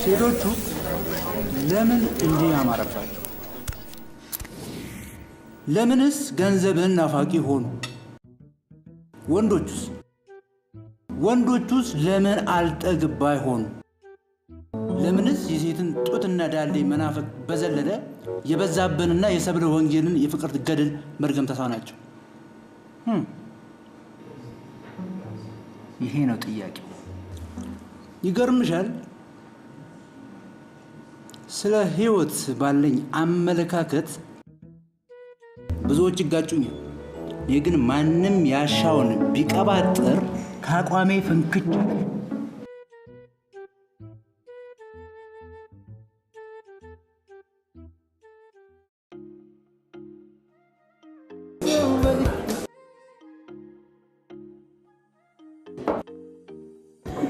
ሴቶቹ ለምን እንዲህ ያማረባቸው? ለምንስ ገንዘብን ናፋቂ ሆኑ? ወንዶቹስ ለምን አልጠግባይ ሆኑ? ለምንስ የሴትን ጡትና ዳሌ መናፈቅ በዘለለ የበዛብንና የሰብለ ወንጌልን የፍቅር ገድል መርገም ተሳናቸው? ይሄ ነው ጥያቄው። ይገርምሻል፣ ስለ ህይወት ባለኝ አመለካከት ብዙዎች ይጋጩኛል። እኔ ግን ማንም ያሻውን ቢቀባጥር ከአቋሜ ፍንክች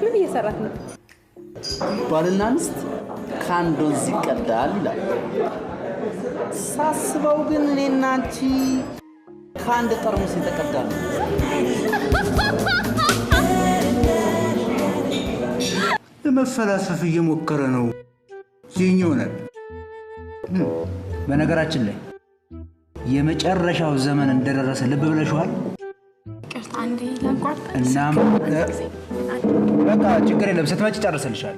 ምን እየሰራህ ነው? ባልና ሚስት ከአንድ ወንዝ ይቀዳል ይላል። ሳስበው ግን እኔና አንቺ ከአንድ ጠርሙስ የተቀዳ ነው። ለመፈላሰፍ እየሞከረ ነው። ይህኝ ይሆናል። በነገራችን ላይ የመጨረሻው ዘመን እንደደረሰ ልብ ብለሽዋል? እናም በቃ ችግር የለም፣ ስትመጪ ጨርሰልሻል።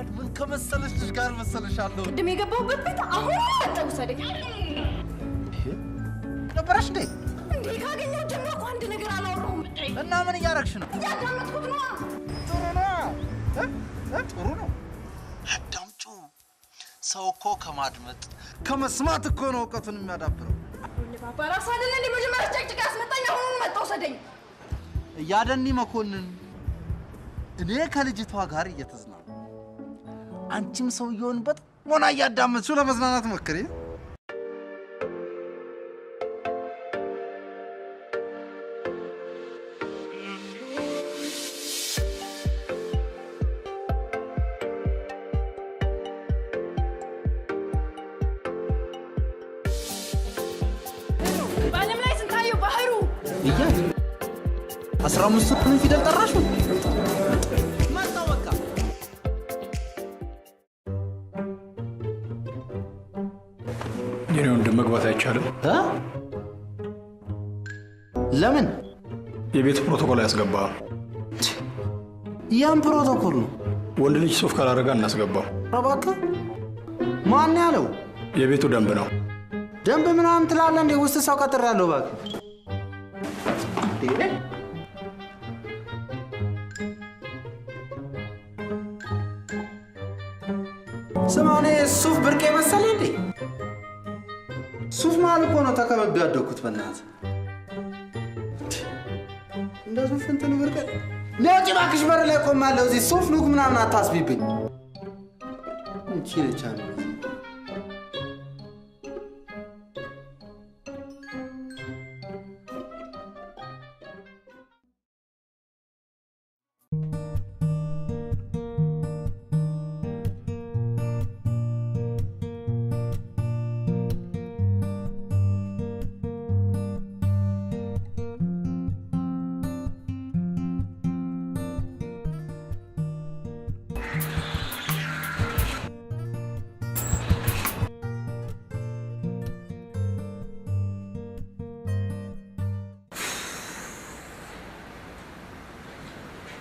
God ምን ከመሰለሽ ልጅ ጋር መሰለሻለሁ ቅድም የገባሁበት ቤት አሁን አጠውሰደኝ ነበርሽ እንዴ እንዴ ካገኘው ጀምሮ እኮ አንድ ነገር አላወራሁም እና ምን እያደረግሽ ነው ያዳመጥኩት ነው ጥሩ ነው አዳምጩ ሰው እኮ ከማድመጥ ከመስማት እኮ ነው እውቀቱን የሚያዳብረው ባባራስ አይደል እንዴ መጀመሪያ ጨቅጭቃ አስመጣኝ አሁን መጣውሰደኝ ያደኒ መኮንን እኔ ከልጅቷ ጋር እየተዝናና አንቺም ሰውየውን በጣም ያዳመጥሽው ለመዝናናት ሞክሪ ባለም ላይ ስንታየው ባህሩ 15 ቁጥር ፊደል ጠራሽ መጣው በቃ የኔው እንደመግባት አይቻልም ለምን የቤት ፕሮቶኮል ያስገባ ያን ፕሮቶኮል ነው ወንድ ልጅ ሱፍ ካላረጋ እናስገባው አባካ ማን ያለው የቤቱ ደንብ ነው ደንብ ምናምን ትላለህ እንዴ ውስጥ ሰው ቀጥር ያለው ባክ ስማኔ ሱፍ ብርቄ መሰለ እንዴ ሱፍ ማለት እኮ ነው ተከበብ ያደኩት በእናት እንደ ሱፍ እንትን ብርቄ ለውጭ ባክሽ በር ላይ ቆማለሁ እዚህ ሱፍ ኑግ ምናምን አታስቢብኝ እንቺ ለቻለ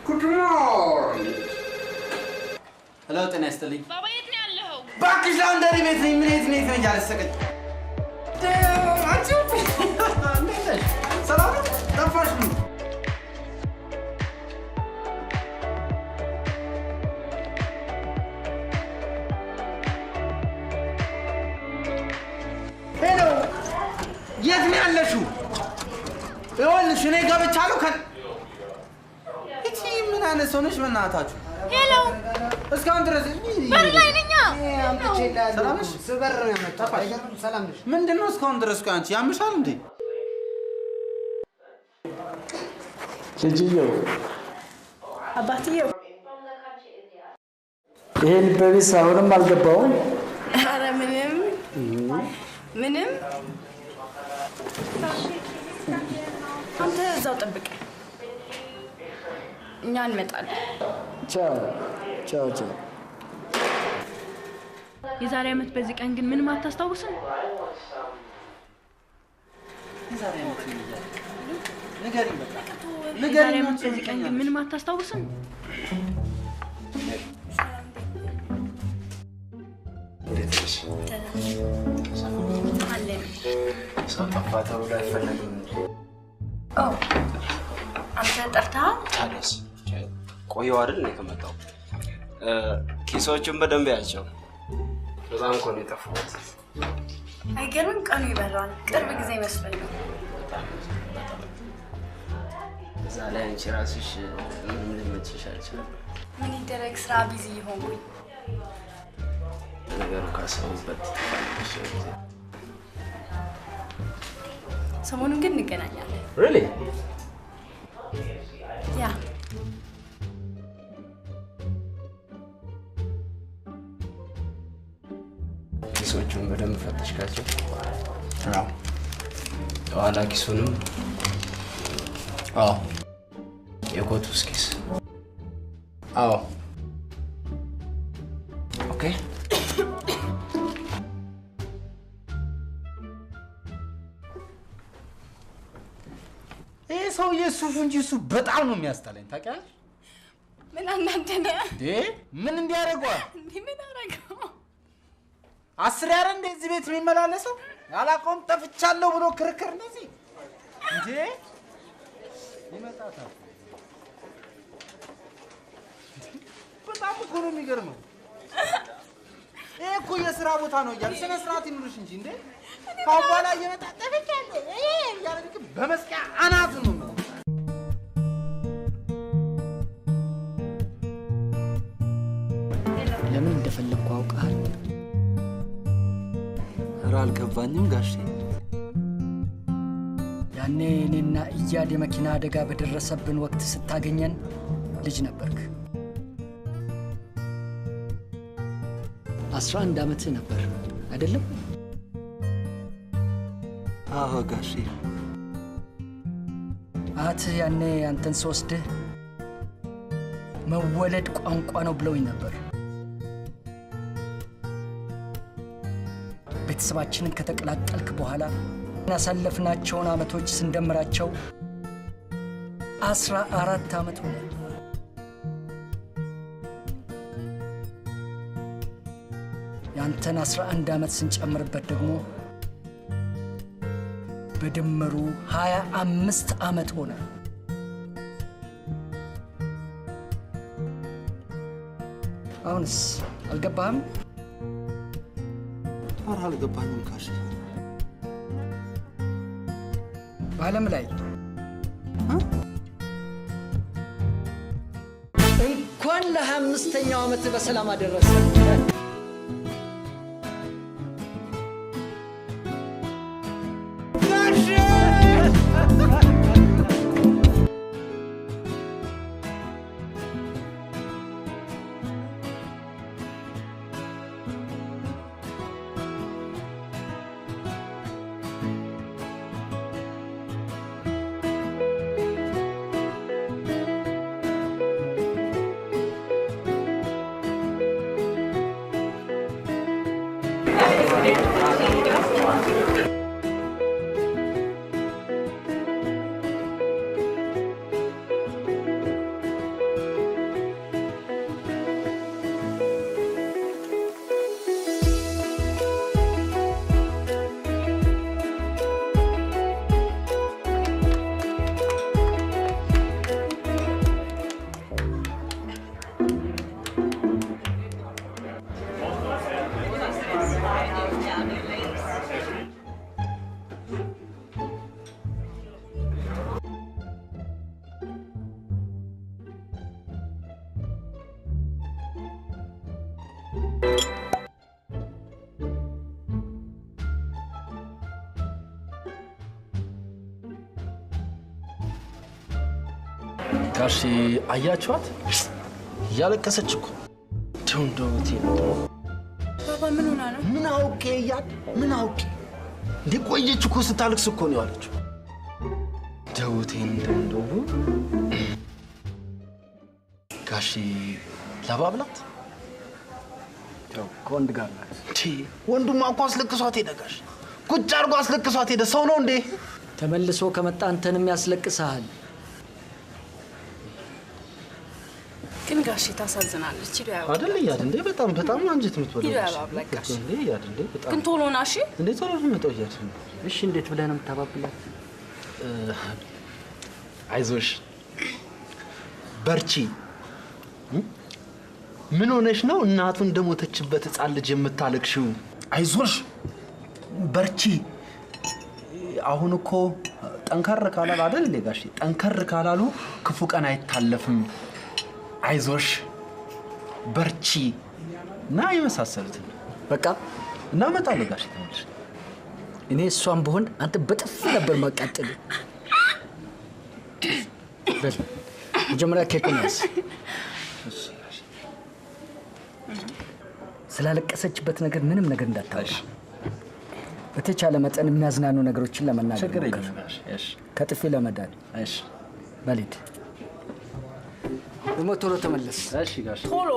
Good morning. Hello, ጤና ይስጥልኝ። ባባ የት ነው ያለኸው? ባክሽ ላውንደሪ ቤት ነኝ። ምን የት ነኝ ትነጃለሽ? ሰቀኝ አንቺ እንዴት ነሽ? ሰላም ነው? ጠፋሽ ነው? ሄሎ የት ነው ያለሽው? ይኸውልሽ እኔ ገብቻለሁ ምን አይነት ሰው ነሽ በእናታችሁ? ሄሎ እስካሁን ድረስ በር ላይ ነኝ። ሰላም ነሽ? ስበር ነው የመጣው። አይገርም? ሰላም ነሽ? ምንድን ነው እስካሁን ድረስ ቆይ አንቺ ያምሻል እንዴ? ልጅየው አባትየው ይሄን በቢስ አሁንም አልገባውም። ኧረ ምንም አንተ እዛው ጠብቅ እኛ እንመጣለን። ቻው ቻው ቻው። የዛሬ ዓመት በዚህ ቀን ግን ምንም አታስታውስም? የዛሬ ዓመት በዚህ ቀን ግን ምንም አታስታውስም? ሰው ጠፋ ተብሎ አይፈለግም። አንተ ጠፍተሃል? ታዲያስ ቆየሁ አይደል እኔ ከመጣሁ። ኪሶቹን በደንብ ያቸው። በጣም እኮ ነው የጠፋሁት። አይገርምም? ቀኑ ይበራል። ቅርብ ጊዜ ይመስለኝ ነው። እዛ ላይ አንቺ ራስሽ ምንም ልመችሽ አልችልም። ምን ይደረግ ስራ ቢዚ ሆንኩኝ። ነገሩ ካሰቡበት ትፈልግሽ ጊዜ ሰሞኑን ግን እንገናኛለን። Really? ያ ኪሶቹን በደንብ ፈተሽካቸው? አዎ። የኋላ ኪሱንም? አዎ። የኮቱስ ኪስ? አዎ። ኦኬ። ይሄ ሰውዬ ሱፍ እንጂ እሱ በጣም ነው የሚያስጠላኝ ታውቂያለሽ? ምን አንዳንተና ምን እንዲያደርጓል ምን አረጋው 10 ያረ እንደዚህ ቤት የሚመላለሰው ያላቆም ጠፍቻለሁ ብሎ ክርክር እንደዚህ እንዴ ይመጣታል በጣም እኮ ነው የሚገርመው እኮ የሥራ ቦታ ነው ይያል ስነ ስርዓት ይኑርሽ እንጂ እንዴ ካባላ እየመጣ ጠፍቻለሁ ያለልክ በመስቂያ አናቱ ነው ለምን እንደፈለኩ አውቃለሁ አልገባኝም ጋሼ ያኔ እኔና ኢያድ የመኪና አደጋ በደረሰብን ወቅት ስታገኘን ልጅ ነበርክ 11 ዓመት ነበር አይደለም አዎ ጋሼ አትህ ያኔ አንተን ስወስድህ መወለድ ቋንቋ ነው ብለውኝ ነበር ቤተሰባችንን ከተቀላቀልክ በኋላ ያሳለፍናቸውን ዓመቶች ስንደምራቸው 14 ዓመት ሆነ ያንተን 11 ዓመት ስንጨምርበት ደግሞ በድምሩ 25 ዓመት ሆነ አሁንስ አልገባህም አልገባኝም ጋሼ በዓለም ላይ እንኳን ለ25ኛው ዓመት በሰላም አደረሰ ጋሼ አያችኋት ያለቀሰች እኮ እንደውቴ ባባ ምን ሆና ነው ምን አውቄ ያድ ምን አውቄ እንዲቆየች እኮ ስታለቅስ እኮ ነው ያለችው ደውቴን እንደው ጋሼ ለባብላት ያው ከወንድ ጋር ናት ወንዱማ እኮ አስለቅሷት ሄደ ጋሼ ቁጭ አድርጎ አስለቅሷት ሄደ ሰው ነው እንዴ ተመልሶ ከመጣ አንተንም ያስለቅስሃል ግን ጋሼ ታሳዝናለች ይላል አይደል ያድ እንዴ በጣም አንጀት የምትበላው ይላል ጋሼ እንዴ ያድ እንዴ በጣም ግን ቶሎ ናሽ እንዴ ቶሎ ነው መጣው ያድ እሺ እንዴት ብለህ ነው የምታባብላት አይዞሽ በርቺ ምን ሆነሽ ነው እናቱ እንደሞተችበት ሕፃን ልጅ የምታለቅሽው አይዞሽ በርቺ አሁን እኮ ጠንከር ካላሉ አይደል ጋሼ ጠንከር ካላሉ ክፉ ቀን አይታለፍም አይዞሽ በርቺ ና የመሳሰሉት በቃ እና መጣለ ጋሼ ተመልሽ እኔ እሷን በሆን አንተ በጥፍ ነበር ማቃጠል በል መጀመሪያ ኬኩን ያዝ ስላለቀሰችበት ነገር ምንም ነገር እንዳታወራ በተቻለ መጠን የሚያዝናኑ ነገሮችን ለመናገር ችግር የለም እሺ ከጥፊ ለመዳን እሺ በሊድ ደግሞ ቶሎ ተመለስ እሺ ጋሼ ቶሎ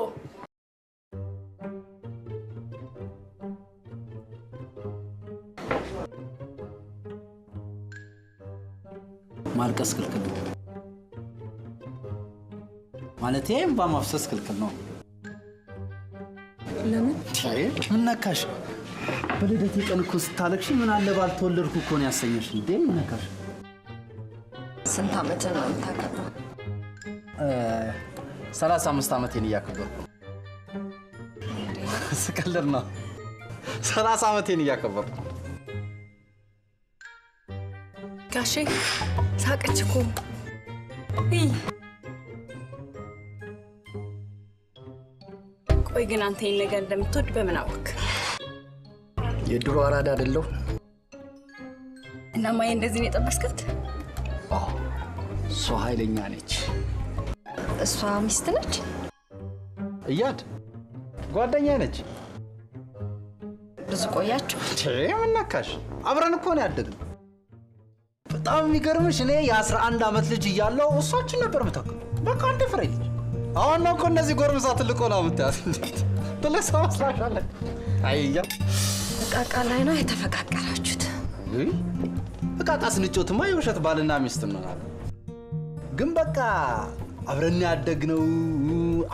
ማልቀስ ክልክል ማለቴ እንባ ማፍሰስ ክልክል ነው። ለምን? ምን ነካሽ? በልደቴ ቀን እኮ ስታለቅሽ ምን አለ ባልተወለድኩ እኮ ነው ያሰኘሽ እንዴ? ምን ነካሽ? ስንት ዓመት ነው የምታከብረው? 35 ዓመቴን እያከበርኩ ስቀልድ ነው። 30 ዓመቴን እያከበርኩ ጋሼ ሳቀች እኮ። ቆይ ግን አንተ ይሄን ነገር እንደምትወድ በምን አወቅ? የድሮ አራዳ አይደለሁ እና ማየ እንደዚህ ነው የጠበስከት? አዎ እሷ ኃይለኛ ነች። እሷ ሚስት ነች? እያድ ጓደኛ ነች። ብዙ ቆያችሁ? ምን ነካሽ? አብረን እኮ ነው ያደግነው። በጣም የሚገርምሽ እኔ የ11 ዓመት ልጅ እያለሁ እሷችን ነበር የምታክለው። በቃ አንድ ፍሬ ልጅ። አሁን ነው እኮ እነዚህ ጎርምሳ ትልቅ ሆና የምታያት። ትልቅ ሰው መስላሻለች። አይያ እቃቃ ላይ ነው የተፈቃቀራችሁት? እቃቃ ስንጮትማ የውሸት ባልና ሚስት እንሆናለን። ግን በቃ አብረን ያደግነው፣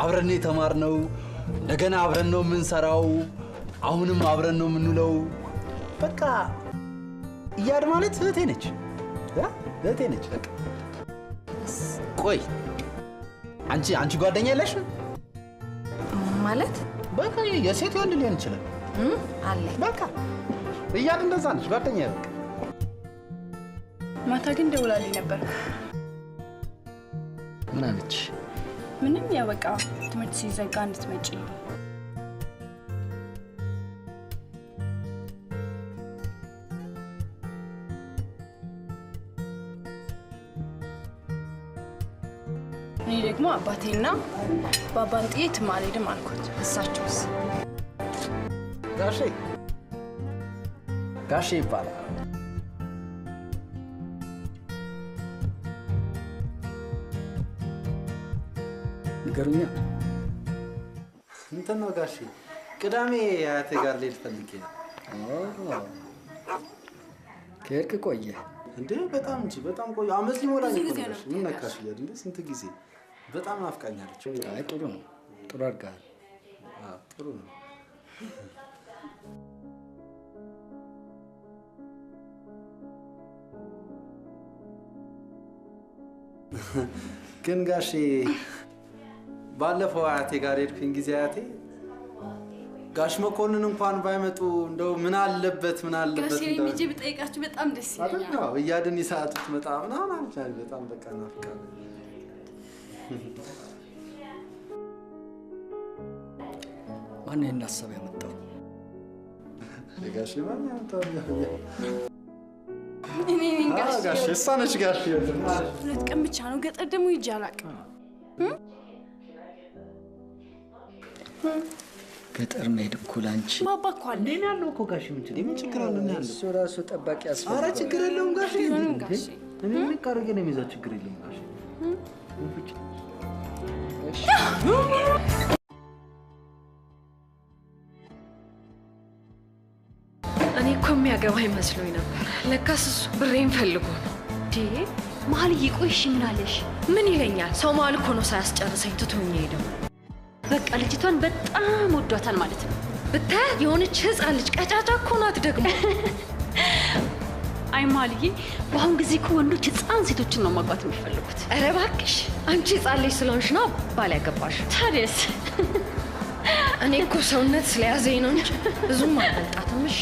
አብረን የተማርነው፣ እንደገና አብረን ነው የምንሰራው፣ አሁንም አብረን ነው የምንውለው። በቃ እያድ ማለት እህቴ ነች። እህቴ ነች በቃ። ቆይ አንቺ ጓደኛ የለሽም ማለት? በቃ የሴት ወንድ ሊሆን ይችላል አለ። በቃ እያድ እንደዛ ነች ጓደኛ በቃ። ማታ ግን ደውላልኝ ነበር። ምን አለች? ምንም ያው በቃ ትምህርት ሲዘጋ እንድትመጪ። እኔ ደግሞ አባቴና ባባን ጥዬ የትም አልሄድም አልኩት። እሳቸውስ? ጋሼ ይባላል። ንገሩኛ። እንትን ነው ጋሼ፣ ቅዳሜ አያቴ ጋር ልሄድ ፈልጌ ነው። ከሄድክ ቆየ እንዴ? በጣም እንጂ በጣም ቆየ። አመት ሊሞላኝ እኮ ነው። ምን ነካሽ? እንዴ ስንት ጊዜ። በጣም ናፍቃኛለች። አይ ጥሩ ነው፣ ጥሩ አድርገሃል። ጥሩ ነው። ግን ጋሼ ባለፈው አያቴ ጋር ሄድኩኝ ጊዜ አያቴ ጋሽ መኮንን እንኳን ባይመጡ እንደው ምን አለበት ጋሼ ሚጄ ብጠይቃችሁ በጣም ደስ ይለኛል። አዎ እያድን ይሳቱት መጣ ምናምን አልቻለ። በጣም በቃ ናፍቃለሁ። ማን ይሄን ሀሳብ ያመጣው? ጋሼ ማን ያመጣው? እኔ ነኝ ጋሼ። ጋሼ እሷ ነች ጋሼ። ሁለት ቀን ብቻ ነው ገጠር ደግሞ ሂጅ አላውቅም። ገጠር መሄድ እኮ ላንቺ ባባ እኮ አለ። እኔ ያለው እኮ ጋሼ ምን ችግር አለ? ነው ያለው። እሱ ራሱ ጠባቂ ያስፈልጋል። ኧረ ችግር የለውም ጋሼ። ጋሼ እኔ ምን ካረገ ነው የሚይዘው? ችግር የለውም ጋሼ። እኔ እኮ የሚያገባኝ መስሎኝ ነበር። ለካስ እሱ ብሬን ፈልጎ ነው። መሀልዬ ቆይ እሺ ምን አለሽ? ምን ይለኛል? ሰው መሀል እኮ ነው ሳያስጨርሰኝ ትቶኝ ሄደው። በቃ ልጅቷን በጣም ወዷታል ማለት ነው። ብታያት የሆነች ህፃን ልጅ ቀጫጫ እኮ ናት ደግሞ። አይ መሀልዬ፣ በአሁን ጊዜ እኮ ወንዶች ህፃን ሴቶችን ነው ማግባት የሚፈልጉት። ኧረ እባክሽ አንቺ ህፃን ልጅ ስለሆንሽ ነው ባል ያገባሽ። ታዲያስ? እኔ እኮ ሰውነት ስለያዘኝ ነው እንጂ ብዙም አልበልጣትም። እሺ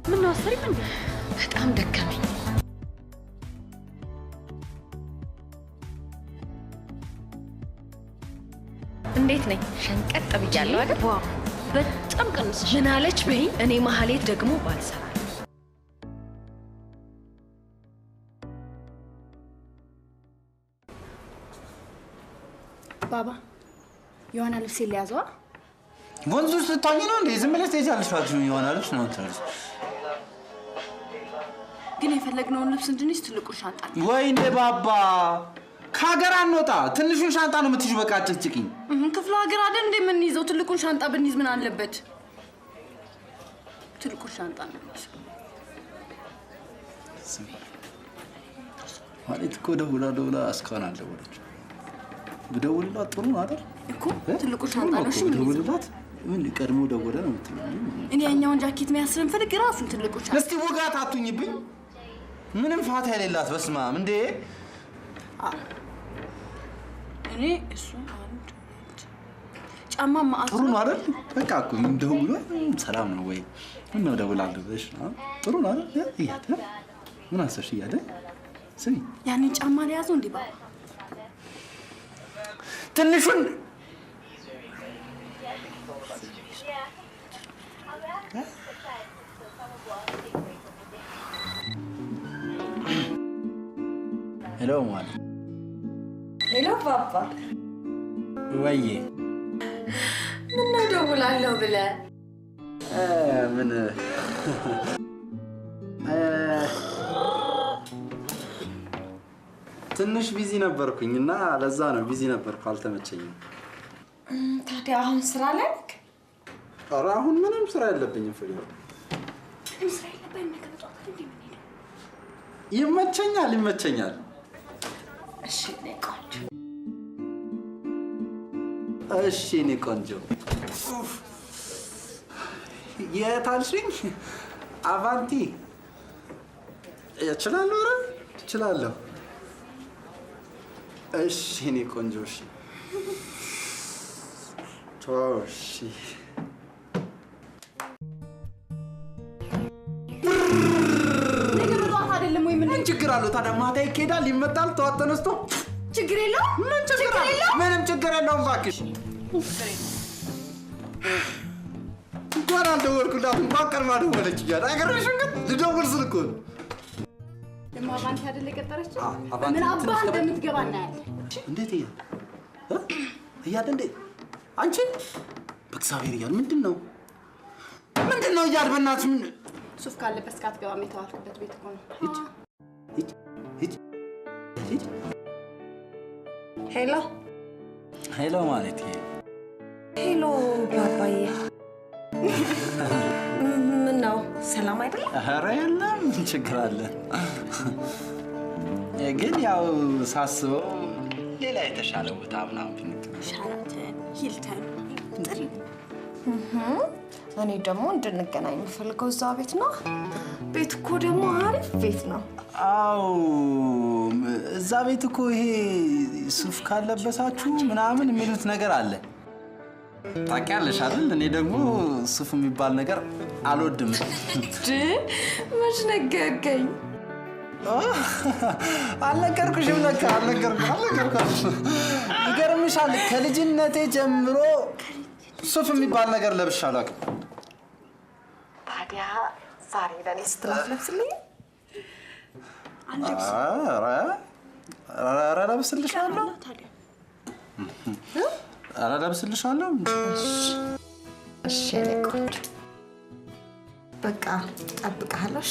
ምን ነው አሰሪ? ምን በጣም ደከመኝ። እንዴት ነኝ? ሸንቀጥ ብያለሁ አይደል? ዋው በጣም ቀንስሽ። ምን አለች በይ። እኔ መሀሌት ደግሞ ባልሰራ ባባ የሆነ ልብስ ሊያዘዋ ወንዙ ስታኝ ነው እንዴ? ዝም ብለሽ ትሄጃለሽ። እባክሽ ይሆናል ነው ትርስ ግን የፈለግነውን ልብስ እንድንይዝ ትልቁን ሻንጣ ነው። ወይኔ ባባ ከሀገር አንወጣ። ትንሹን ሻንጣ ነው የምትይዥው። በቃ አጭቅጭቂኝ። ክፍለ ሀገር አይደል እንደምንይዘው? ትልቁን ሻንጣ ብንይዝ ምን አለበት? ትልቁ ሻንጣ ነው። ማለት እኮ ደውላ እስካሁን አልደወለችም። ብደውልላት ጥሩ ነው አይደል እኮ ትልቁ ሻንጣ ነው። እሺ ብደውልላት ምን ቀድሞ ደወለ ነው የምትለው? እኔ ያኛውን ጃኬት መያስረን ፈልግ ራሱን ትልቁ ሻንጣ እስቲ ወጋት አቱኝብኝ። ምንም ፋታ የሌላት በስማም እንዴ! እኔ እሱ አንድ ጫማ ማአት ጥሩ ነው አይደል? በቃ እኮ እንደውሎ ሰላም ነው ወይ ምን ነው ደውላለሁ ብለሽ ጥሩ ነው አይደል? እያተ ምን አሰብሽ እያለ ስሚ ያንን ጫማ ላይ ያዘው እንዴ ባባ ትንሹን ሄሎ ማለት ሄሎ ባባ ወይዬ ምን ነው ደውላለሁ ብለህ ምን ትንሽ ቢዚ ነበርኩኝና ለዛ ነው ቢዚ ነበርኩ አልተመቸኝም። ታዲያ አሁን ስራ ላይ ነህ? ኧረ አሁን ምንም ስራ የለብኝም ፍሬ። ስራ የለብኝም ከመጣሁ እንዴ ምን ሄደ? ይመቸኛል። እሺ ነይ ቆንጆ። እሺ እኔ ቆንጆ የታልሽኝ አቫንቲ እችላለሁ። እሺ እኔ ቆንጆ እሺ ምን ችግር አለው ታዲያ? ማታ ይኬዳል ይመጣል፣ ጠዋት ተነስቶ ችግር የለውም። ምንም ችግር የለውም እባክሽ። እንኳን አልደወልኩላት እንኳን ቀድማ ደወለች እያለ አይገርምሽም? ግን ልደውል ስል እኮ ነው። ደግሞ አቫንቲ አይደል የቀጠረችው? ምን አባህ እንደምትገባ እናያለን። እንዴት እያለ እንዴት አንቺ በእግዚአብሔር እያለ ምንድን ነው እያለ በእናትሽ ምን ሱፍ ካለበት እስካትገባም የተዋልክበት ቤት እኮ ነው። ሂድ ሄሎ ማለት ሄሎ ባባዬ ምን ነው ሰላም አይደል? ኧረ የለም ምን ችግር አለ? ግን ያው ሳስበው ሌላ የተሻለ ቦታ ምናምን ብንት ሻራተን ሂልተን ጥሪ እኔ ደግሞ እንድንገናኝ የምፈልገው እዛ ቤት ነው። ቤት እኮ ደግሞ አሪፍ ቤት ነው። አዎ እዛ ቤት እኮ ይሄ ሱፍ ካለበሳችሁ ምናምን የሚሉት ነገር አለ። ታውቂያለሽ አይደል? እኔ ደግሞ ሱፍ የሚባል ነገር አልወድም። መች ነገርከኝ? አልነገርኩሽም ለካ አልነገርኩሽም። ይገርምሻል ከልጅነቴ ጀምሮ ሱፍ የሚባል ነገር ለብሼ አላውቅም። ታዲያ ዛሬ ለኔ ስትለብስልኝ ኧረ ለብስልሻለሁ። ኧረ ለብስልሻለሁ። እሺ የኔ ቆንጆ በቃ እጠብቅሃለሁ።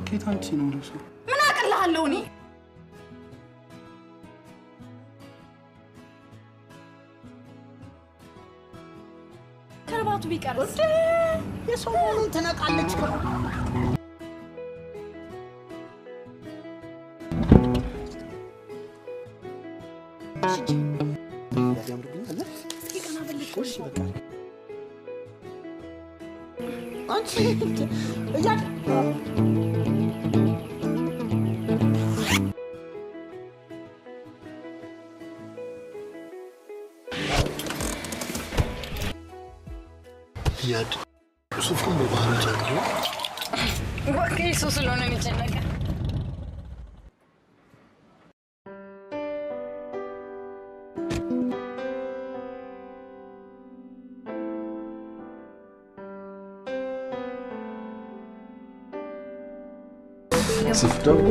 ከየት አንቺ ነው ልብሱ? ምን አቅልሃለሁ እኔ ከርባቱ ቢቀርስ የሰው ሆኖ ትነቃለች። ያድ ሱፉን በባህሩ ጨርቆ እባክህ እሱ ስለሆነ የሚጨነቀ ሱፍ ደግሞ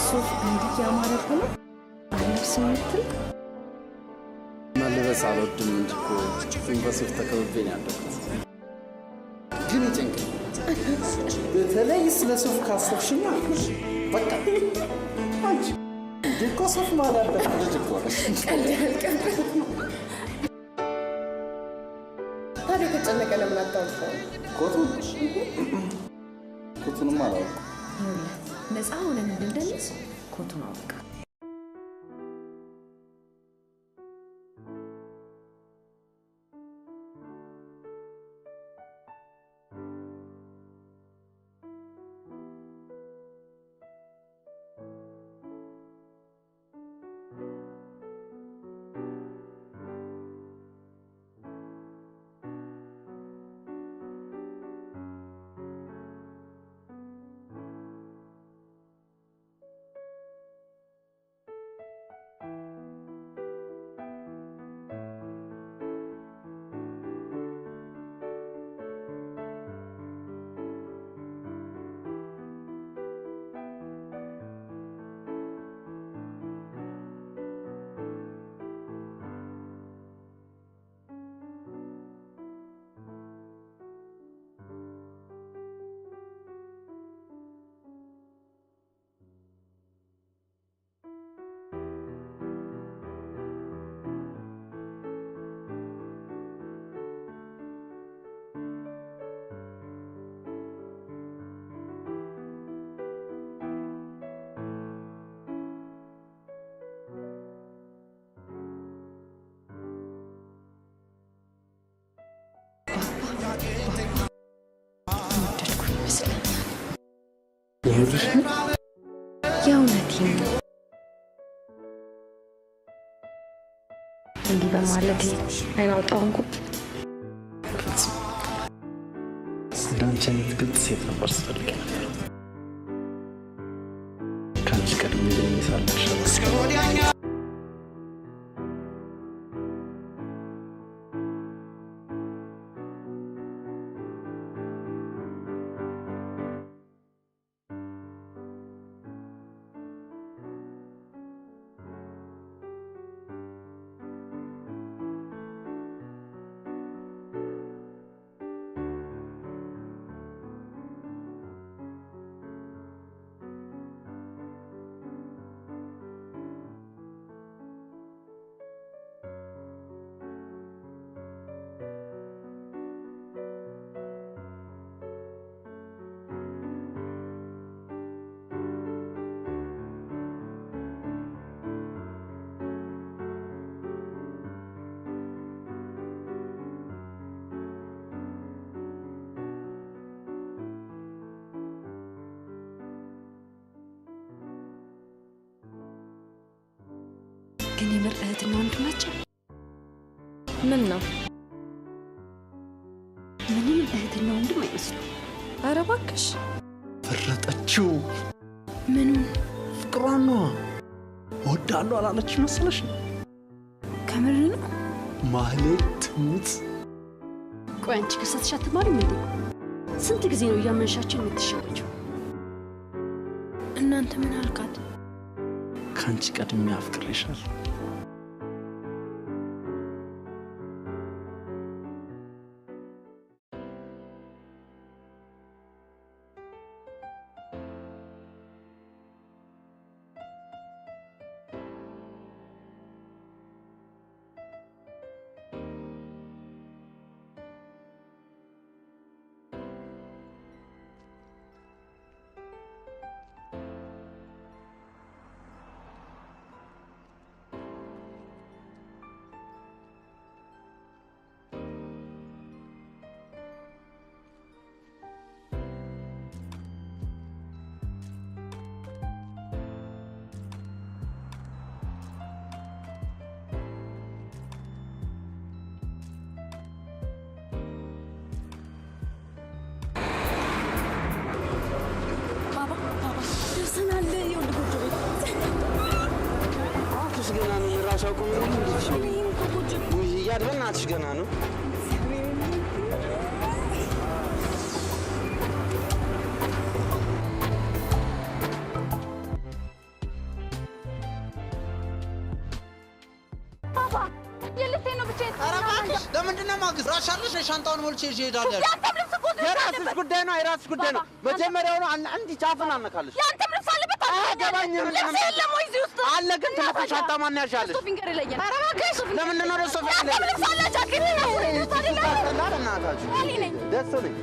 ሱፍ እንዲህ ያማረብ ነው አለብስ ምትል መልበስ አልወድም እንጂ እኮ በሱፍ ተከብቤ ነው ያለሁት። ግን ይጨንቀኝ። በተለይ ስለ ሱፍ ካሰብሽማ በቃ አንቺ እኮ ሱፍ ማለት ልጅ እኮ ነሽ። ታዲያ ከጨነቀ ለምን አታውቀው? ኮቱንም አላውቅም። ነፃ ሆነን እንድንደንስ ኮቱን አውቃ የእውነቴን ነው። እንዲህ በማለት አይን አውጣውን እኮ እንዳንቺ አይነት ግልጽ ሴት ነበር ስፈልግ ነበር። ከአንቺ ቀድሜ ሳለሽ ግን የምር እህትና ወንድም ናቸው? ምን ነው? ምንም እህትና ወንድም አይመስሉም። ኧረ እባክሽ ፈረጠችው። ምኑን? ፍቅሯን ነው። እወዳለሁ አላለች መሰለሽ? ከምር ነው? ማህሌት ትሙት። ቆይ አንቺ ከሰትሽ አትማሪም እንዴ? ስንት ጊዜ ነው እያመንሻቸው የምትሸወጂው? እናንተ ምን አልካት? ከአንቺ ቀድሜ አፍቅሬሻለሁ። አሻውቁም ውይ በእናትሽ ገና ነው። ለምንድን ነው ማግዝ ራሻለሽ ሻንጣውን ሞልቼ ይዤ እሄዳለሁ። የራስሽ ጉዳይ ነው የራስሽ ጉዳይ ነው። መጀመሪያውኑ አንድ ጫፍን አነካለሽ። ያንተም ልብስ አለበት አገባኝም ልብስ የለም ወይ እዚህ ውስጥ አለ ግን ትልቅ ሻንጣ ማን ያሻለሽ? ሶፊ ንገር ይለኛል። ኧረ እባክሽ ለምንድን ነው ደስ ሶፊ ያንተም ልብስ አለ ጃኬት ነው ታዲያ እናታችሁ ደስ ነኝ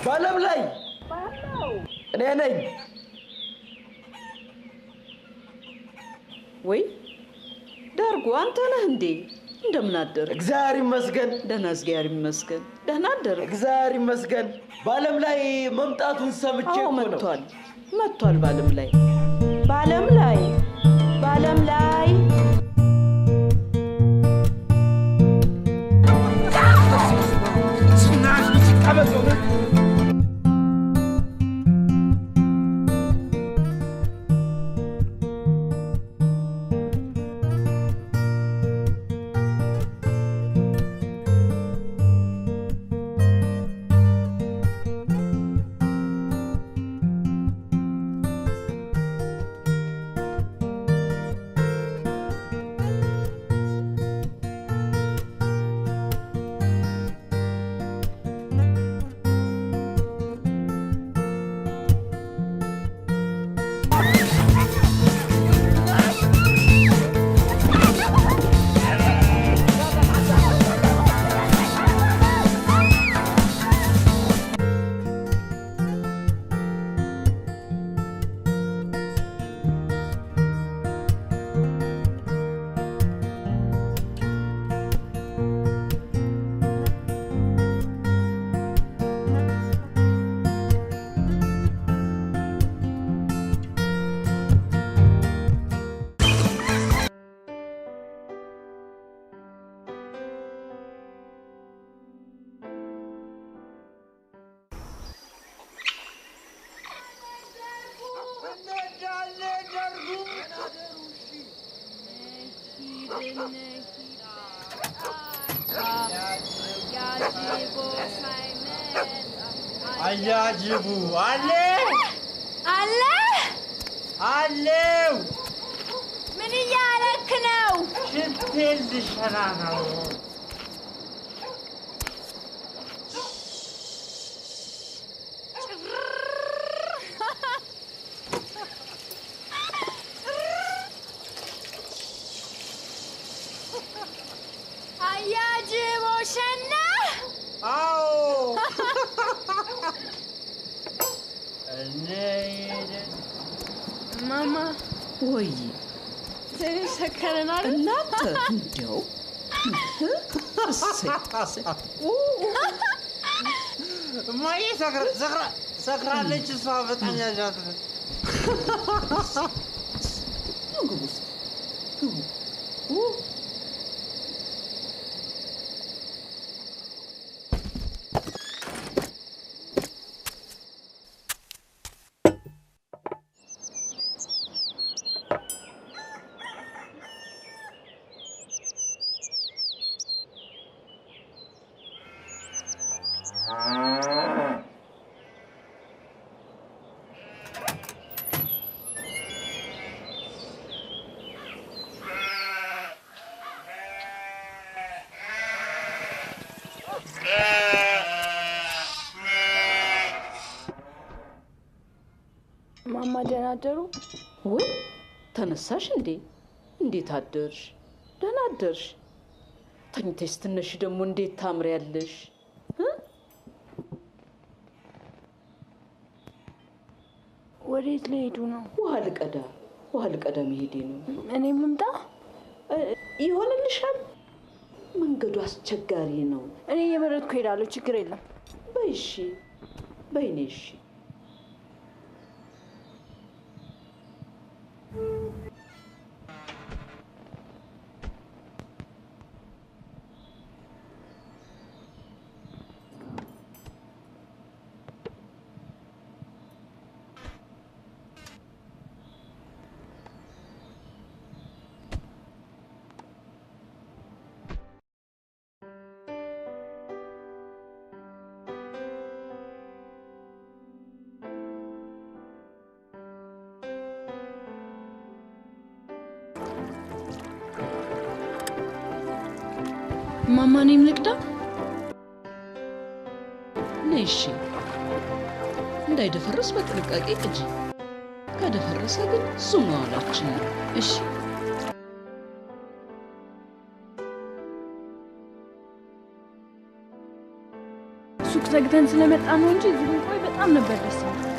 ባለም ላይ እኔ ነኝ ወይ ዳርጉ አንተ ነህ እንዴ? እንደምን አደረ? እግዚአብሔር ይመስገን። ደህና እግዚአብሔር ይመስገን። ደህና አደረ? እግዚአብሔር ይመስገን። ባለም ላይ መምጣቱን ሰምቼ እኮ ነው። መጥቷል ባለም ላይ ባለም ላይ ባለም ላይ አያጅቡ አለ አለ አለው ምን እያረክ ነው? ሽንቴን ልሸና ነው። ሞሸነ አዎ ማማ ወይ ትንሽ ሰከረናል እናንተ እንደው ማዬ ሰክራለች እሷ በጣም ያዣት ማማ ደህና አደሩ? ወይ ተነሳሽ እንዴ? እንዴት አደርሽ? ደህና አደርሽ? ተኝተሽ ስትነሺ ደግሞ እንዴት ታምሪያለሽ? ወዴት ልሄዱ ነው? ውሃ ልቀዳ መሄዴ ነው። እኔም ልምጣ? ይሆንልሻል። መንገዱ አስቸጋሪ ነው። እኔ እየመረጥኩ እሄዳለሁ። ችግር የለም። በይ እሺ፣ በይ ነይ እሺ። ማማ እኔም ልቅዳ? ነይ እሺ። እንዳይደፈርስ በጥንቃቄ ቅጂ። ከደፈረሰ ግን ዙም ዋላችን። እሺ ሱቅ ዘግተን ስለመጣ ነው እንጂ እዚህ ብንቆይ በጣም ነበር ደስ የሚለው።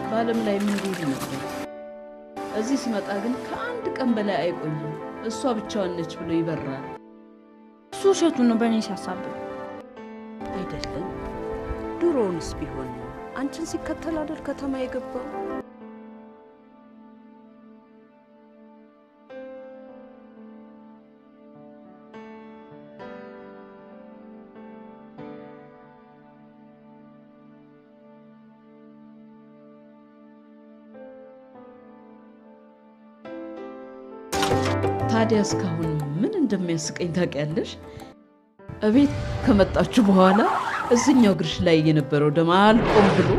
በዓለም ላይ ምን ሊል ነበር? እዚህ ሲመጣ ግን ከአንድ ቀን በላይ አይቆይም። እሷ ብቻዋን ነች ብሎ ይበራል። እሱ ውሸቱን ነው በእኔ ሲያሳብብ። አይደለም ድሮውንስ ቢሆን አንቺን ሲከተል አይደል ከተማ የገባው? ታዲያ እስካሁን ምን እንደሚያስቀኝ ታውቂያለሽ? እቤት ከመጣችሁ በኋላ እዚህኛው እግርሽ ላይ የነበረው ደም አልቆም ብሎ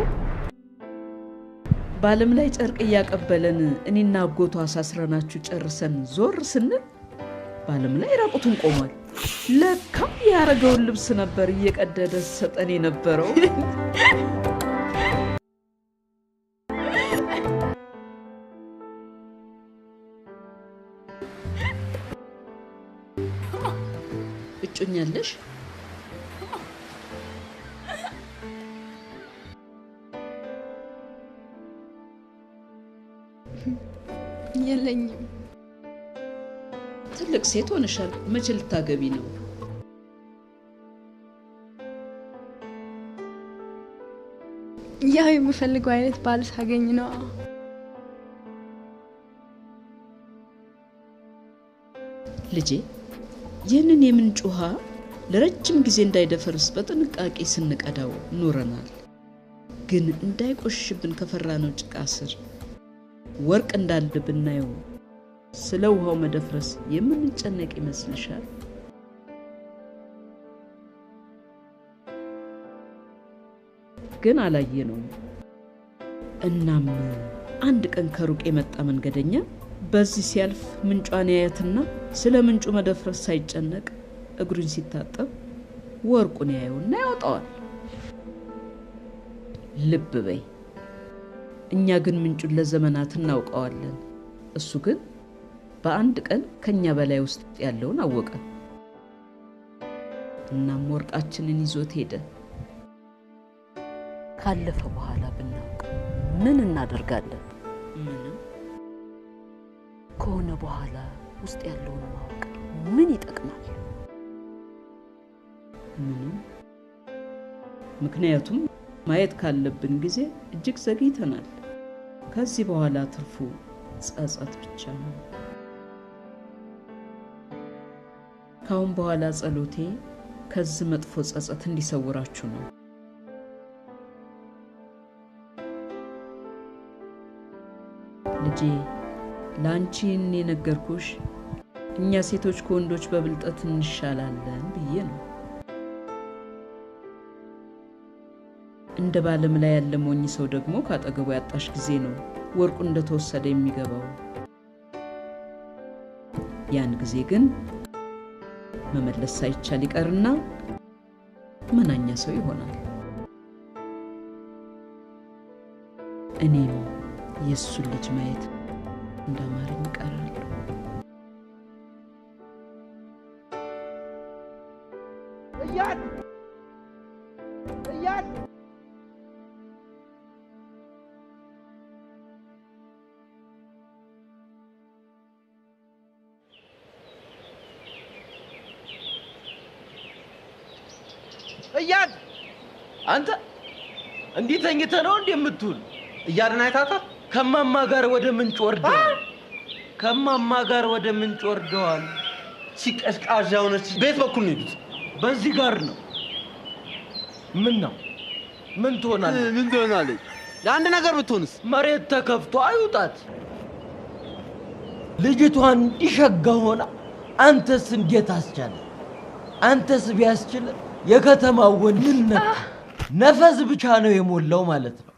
በዓለም ላይ ጨርቅ እያቀበለን እኔና አጎቷ አሳስረናችሁ ጨርሰን ዞር ስንል በዓለም ላይ ራቁቱን ቆሟል። ለካም ያረገውን ልብስ ነበር እየቀደደ ሰጠን የነበረው። እጮኛለሽ? የለኝም። ትልቅ ሴት ሆነሻል። መቼ ልታገቢ ነው? ያው የምፈልገው አይነት ባል ሳገኝ ነው። ልጄ ይህንን የምንጭ ውሃ ለረጅም ጊዜ እንዳይደፈርስ በጥንቃቄ ስንቀዳው ኖረናል። ግን እንዳይቆሽሽብን ከፈራነው ጭቃ ስር ወርቅ እንዳለ ብናየው ስለ ውሃው መደፍረስ የምንጨነቅ ይመስልሻል? ግን አላየነውም። እናም አንድ ቀን ከሩቅ የመጣ መንገደኛ በዚህ ሲያልፍ ምንጯን ያያትና ስለ ምንጩ መደፍረስ ሳይጨነቅ እግሩን ሲታጠብ ወርቁን ያየውና ያወጣዋል። ልብ በይ። እኛ ግን ምንጩን ለዘመናት እናውቀዋለን። እሱ ግን በአንድ ቀን ከኛ በላይ ውስጥ ያለውን አወቀ። እናም ወርቃችንን ይዞት ሄደ። ካለፈ በኋላ ብናውቅ ምን እናደርጋለን? ምንም። ከሆነ በኋላ ውስጥ ያለውን ማወቅ ምን ይጠቅማል? ምንም። ምክንያቱም ማየት ካለብን ጊዜ እጅግ ዘግይተናል። ከዚህ በኋላ ትርፉ ጸጸት ብቻ ነው። ካሁን በኋላ ጸሎቴ ከዚህ መጥፎ ጸጸት እንዲሰውራችሁ ነው። ልጄ ላንቺ የነገርኩሽ እኛ ሴቶች ከወንዶች በብልጠት እንሻላለን ብዬ ነው። እንደ ባለም ላይ ያለ ሞኝ ሰው ደግሞ ካጠገቡ ያጣሽ ጊዜ ነው ወርቁ እንደተወሰደ የሚገባው። ያን ጊዜ ግን መመለስ ሳይቻል ይቀርና መናኛ ሰው ይሆናል። እኔም የሱን ልጅ ማየት እንዳማረኝ እቀራለሁ። እያድ እያድ አንተ እንዴት ተኝተህ ነው እንዴ የምትውል? እያድን አይታታል? ከማማ ጋር ወደ ምንጭ ወርደዋል። ከማማ ጋር ወደ ምንጭ ወርደዋል። ሲቀዝቃዣ ሆነች። ቤት በኩል ነው የሄዱት? በዚህ ጋር ነው። ምን ነው? ምን ትሆናለች? ምን ትሆናለች? ለአንድ ነገር ብትሆንስ? መሬት ተከፍቶ አይውጣት። ልጅቷን እንዲሸጋ ሆና አንተስ እንዴት አስቻለ? አንተስ ቢያስችል የከተማው ወንድ ነፈዝ ብቻ ነው የሞላው ማለት ነው።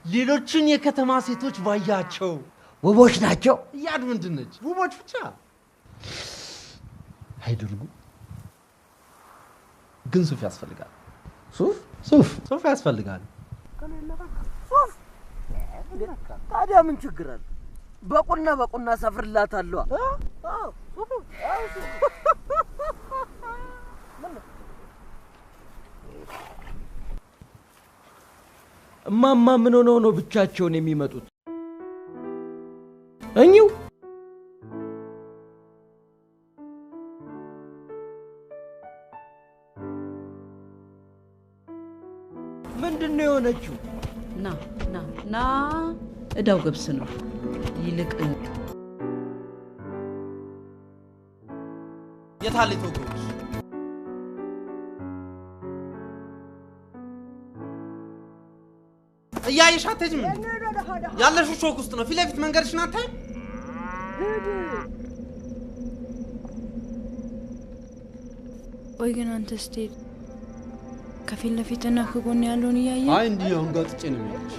ሌሎችን የከተማ ሴቶች ባያቸው ውቦች ናቸው። እያድ ምንድን ነች? ውቦች ብቻ አይደርጉ። ግን ሱፍ ያስፈልጋል። ሱፍ ያስፈልጋል። ታዲያ ምን ችግር አለ? በቁና ሰፍርላታለሁ። እማማ ምን ሆነው ነው ብቻቸውን የሚመጡት? እኚው ምንድን ነው የሆነችው? ና እዳው ገብስ ነው። ይልቅ የታለ ተወገች? እያየሽ አትሄጂም እንዴ? ያለሽው ሾክ ውስጥ ነው። ፊት ለፊት መንገድሽን አታይም? ወይ ግን አንተ ስትሄድ ከፊት ለፊትና ከጎን ያለውን እያየ? አይ እንዲህ አንጋጥጬ ነው የሚልሽ።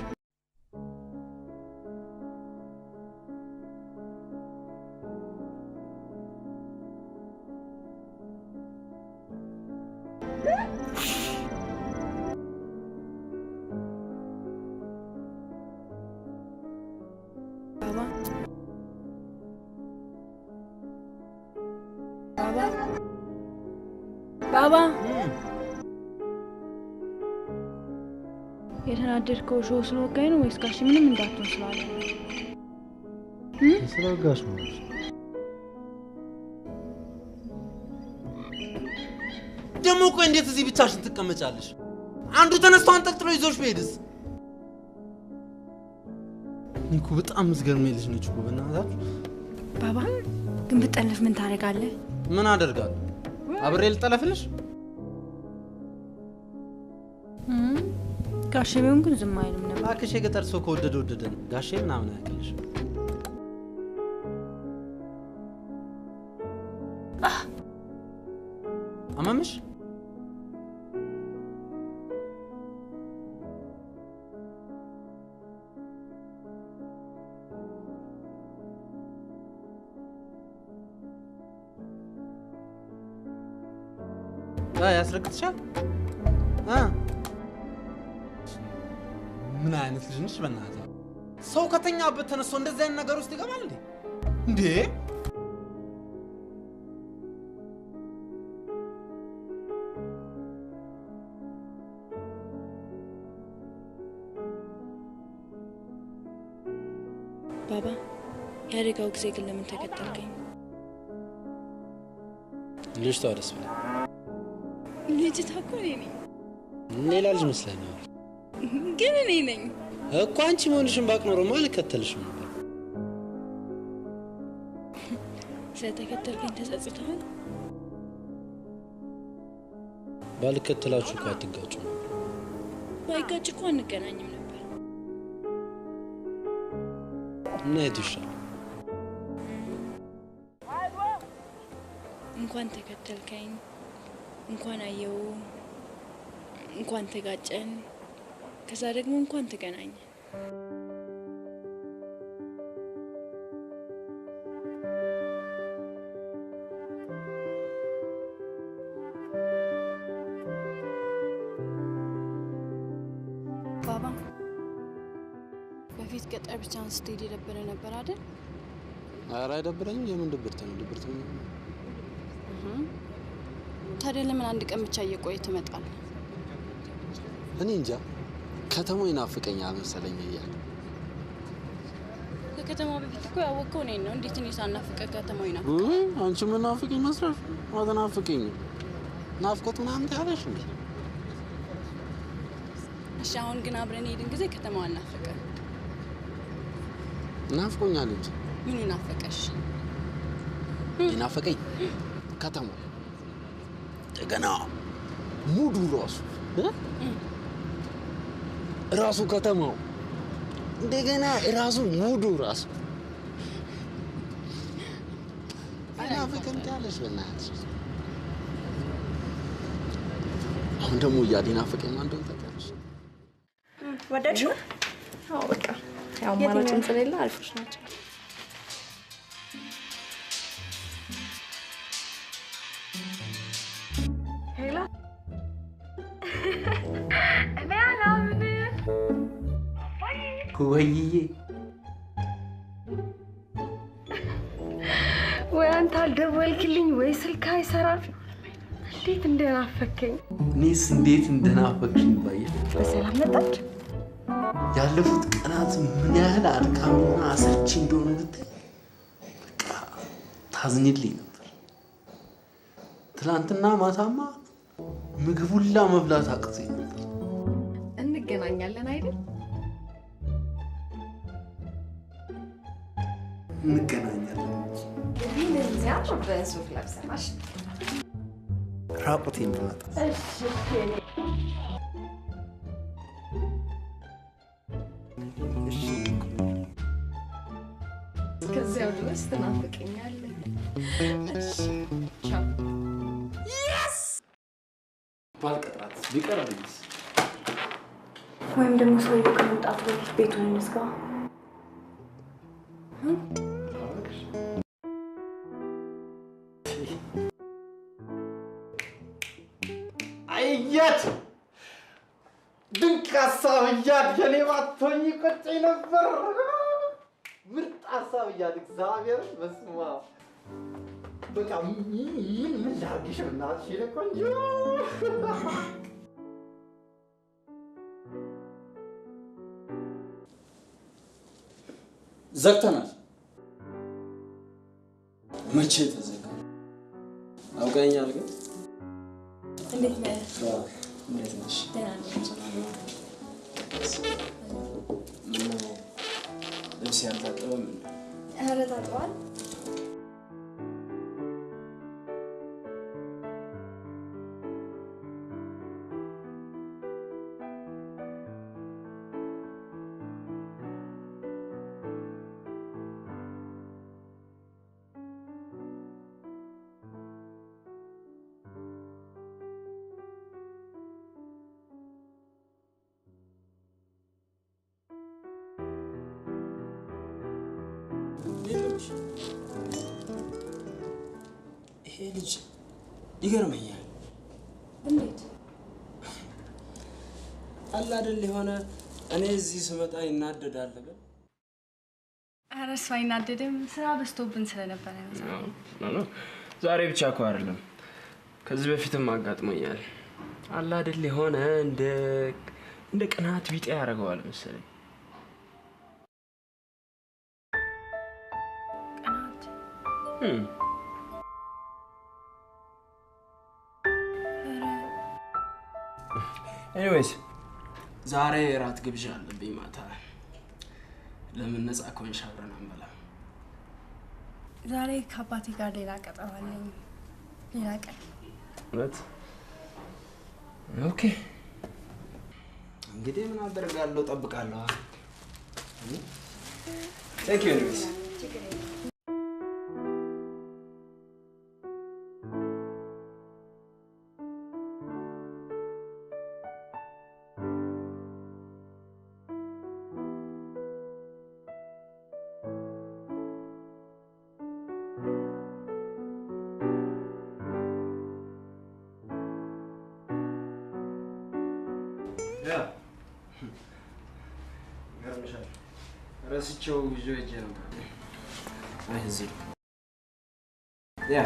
ባባ የተናደድከው ሾው ስለወጋኝ ነው ወይስ ጋሽ ምንም እንዳትሆን ስላለ? ስለወጋሽ ነው። ደግሞ ቆይ እንዴት እዚህ ብቻሽን ትቀመጫለሽ? አንዱ ተነስቶ አንጠልጥሎ ይዞሽ ቢሄድስ? እኮ በጣም ምስገርሜ ልጅ ነች እኮ በእናታችሁ። ባባ ግን ብትጠለፍ ምን ታደርጋለህ? ምን አደርጋለሁ? አብሬ ልጠለፍልሽ? ጋሼ ቢሆን ግን ዝም አይልም ነበር። እባክሽ የገጠር ሰው ከወደደ ወደደ ነው። ጋሼ ምናምን አያውቅልሽ። አመመሽ? ያስረግጥሻል? ምን አይነት ልጅ ነሽ በእናትህ? ሰው ከተኛበት ተነስቶ እንደዚህ አይነት ነገር ውስጥ ይገባል እንዴ? እንዴ ያደጋው ጊዜ ግን ለምን ተከተልከኝ? ልጅቷ ደስ ብላ ልጅቷ እኮ እኔ ነኝ። ሌላ ልጅ መስለኛል ግን እኔ ነኝ እኮ። አንቺ መሆንሽን ባቅ ኖሮማ አልከተልሽም ነበር። ስለተከተልከኝ ተጸጽተሃል? ባልከተላችሁ እኮ አትጋጩ ነበር። ባይጋጭ እኮ አንገናኝም ነበር። እና የቱ ይሻላል? እንኳን ተከተልከኝ፣ እንኳን አየው፣ እንኳን ተጋጨን፣ ከዛ ደግሞ እንኳን ተገናኘን። ባባ በፊት ገጠር ብቻውን ስትሄድ የደበረ ነበር አይደል? ኧረ አይደብረኝም። የምን ድብርት ነው? ድብርት ነው። ታዲያ ለምን አንድ ቀን ብቻ እየቆየ ትመጣለህ? እኔ እንጃ ከተማው ይናፍቀኛል መሰለኝ እያለ ከከተማው በፊት እኮ ያወቅከው እኔን ነው። እንዴት እኔ ሳናፍቅህ ከተማው ይናፍቃል? አንቺ ምን ናፍቀኝ መስራሽ? አትናፍቀኝ። ናፍቆት ምናምን ታያለሽ እንዴ? እሺ አሁን ግን አብረን ሄድን ጊዜ ከተማው አናፈቀህ? ናፍቆኛል እንጂ። ምኑ ናፈቀሽ? ይናፍቀኝ ከተማው እንደገና ሙዱ ራሱ ከተማው እንደገና ራሱ ሙዱ ራሱ አይናፍቅም ታለሽ በእናትሽ። አሁን ደግሞ እያዲናፍቀኝ አንዱን ታውቂያለሽ። ወደድሽው? አዎ በቃ ያው አማራጭም ስለሌለ አሪፎች ናቸው። ሄላ ወይዬ ወይ አንተ አልደወልክልኝ ወይ ስልክ አይሰራም። እንዴት እንደናፈከኝ። እኔስ እንዴት እንደናፈቅሽኝ ባየ። በሰላም መጣች። ያለፉት ቀናት ምን ያህል አድካሚና አሰልቺ እንደሆኑ ብታይ በቃ ታዝኝልኝ ነበር። ትናንትና ማታማ ምግብ ሁላ መብላት አቅቶኝ ነበር። እንገናኛለን አይደል? እንገናኛለን። ግን እንደዚያ በሱፍ ለብሰናሽ ራቁቴን ብመጣ ከዚያው ድረስ ትናፍቀኛለህ። ቻው። ባልቀጥራት ቢቀርብኝስ? ወይም ደግሞ ሰውየው ከመምጣቱ በፊት ቤቱን እንዝጋ። አያት ድንቅ ሀሳብ እያድ የኔ ባትሆኝ ቆጨኝ ነበር። ምርጥ ሀሳብ እያድ እግዚአብሔር በስመ አብ። በቃ ምን ላድርግሽ በእናትሽ የኔ ቆንጆ። ዘግተናል። መቼ ተዘጋ? አውቀኛል ግን እንዴት ነህ? እንዴት ነሽ? ደህና ነኝ። ምነው ልብስ ያልታጠበም? ኧረ ታጥቧል። ይሄ ልጅ ይገርመኛል። እንዴት አለ አይደል የሆነ እኔ እዚህ ስመጣ ይናደዳል ግን ኧረ እሱ አይናደድም። ስራ በዝቶብን ስለነበረ ነው። ዛሬ ብቻ እኮ አይደለም ከዚህ በፊትም አጋጥሞኛል። አለ አይደል የሆነ እንደ ቅናት ቢጤ ያደርገዋል መሰለኝ። ኤኒዌይስ ዛሬ ራት ግብዣ አለብኝ ማታ። ለምን ነፃ ከሆንሽ አብረን አንበላ? ዛሬ ከአባቴ ጋር ሌላ ቀጠሮ አለኝ። ሌላ ቀን። እውነት? ኦኬ እንግዲህ ምን አደርጋለሁ? እጠብቃለሁ። ቴንክ ዩ ኤኒዌይስ። ረስቼው ይዞ ሄጄ ነበር። እዚህ ያ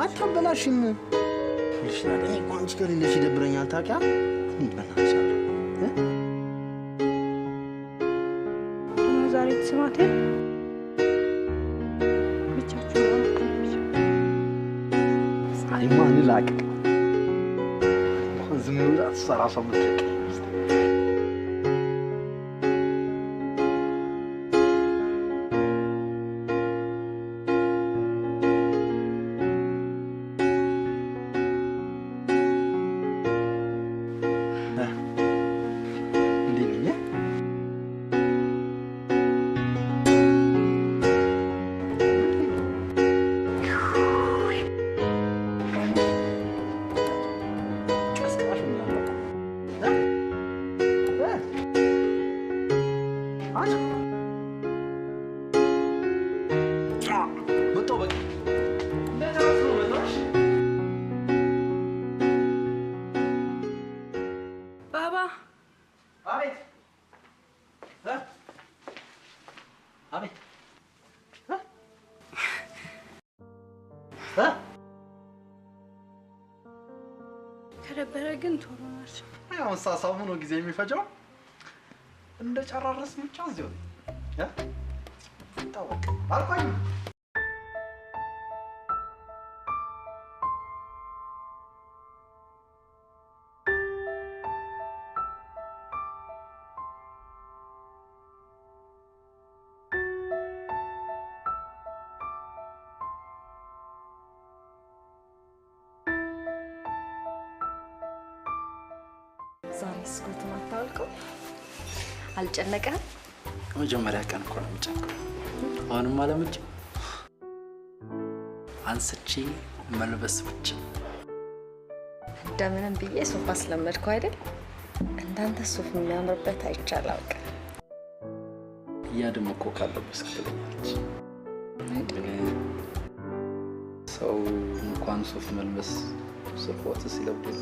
አታበላሽም። ልሽና እኔ እኮ አንቺ ከሌለሽ ይደብረኛል። ታውቂያ በእናትሽ ዛሬ ተሰማቴ ብቻችሁ አይማ እንላቅ ዝም ብላ ትሰራ ሰው ምትቅ ከደበረ ግን ቶሎ ነሽ። አሁን ሳሳሙ ነው ጊዜ የሚፈጀው። እንደ ጨራረስ ብቻ እዚሁ ያ ታወቅ አልቆይም። ዛሬ ስኩት ማታውቀው አልጨነቀህም? መጀመሪያ ቀን እኮ ነው የሚጨንቀው። አሁንም አለምጭ አንስቼ መልበስ ብቻ። እንደምንም ብዬ ሱፍ አስለመድኩ አይደል? እንዳንተ ሱፍ የሚያምርበት አይቻል አውቅ። ያ ደግሞ እኮ ካለበስ ትለኛለች። ሰው እንኳን ሱፍ መልበስ ስርወት ሲለብድ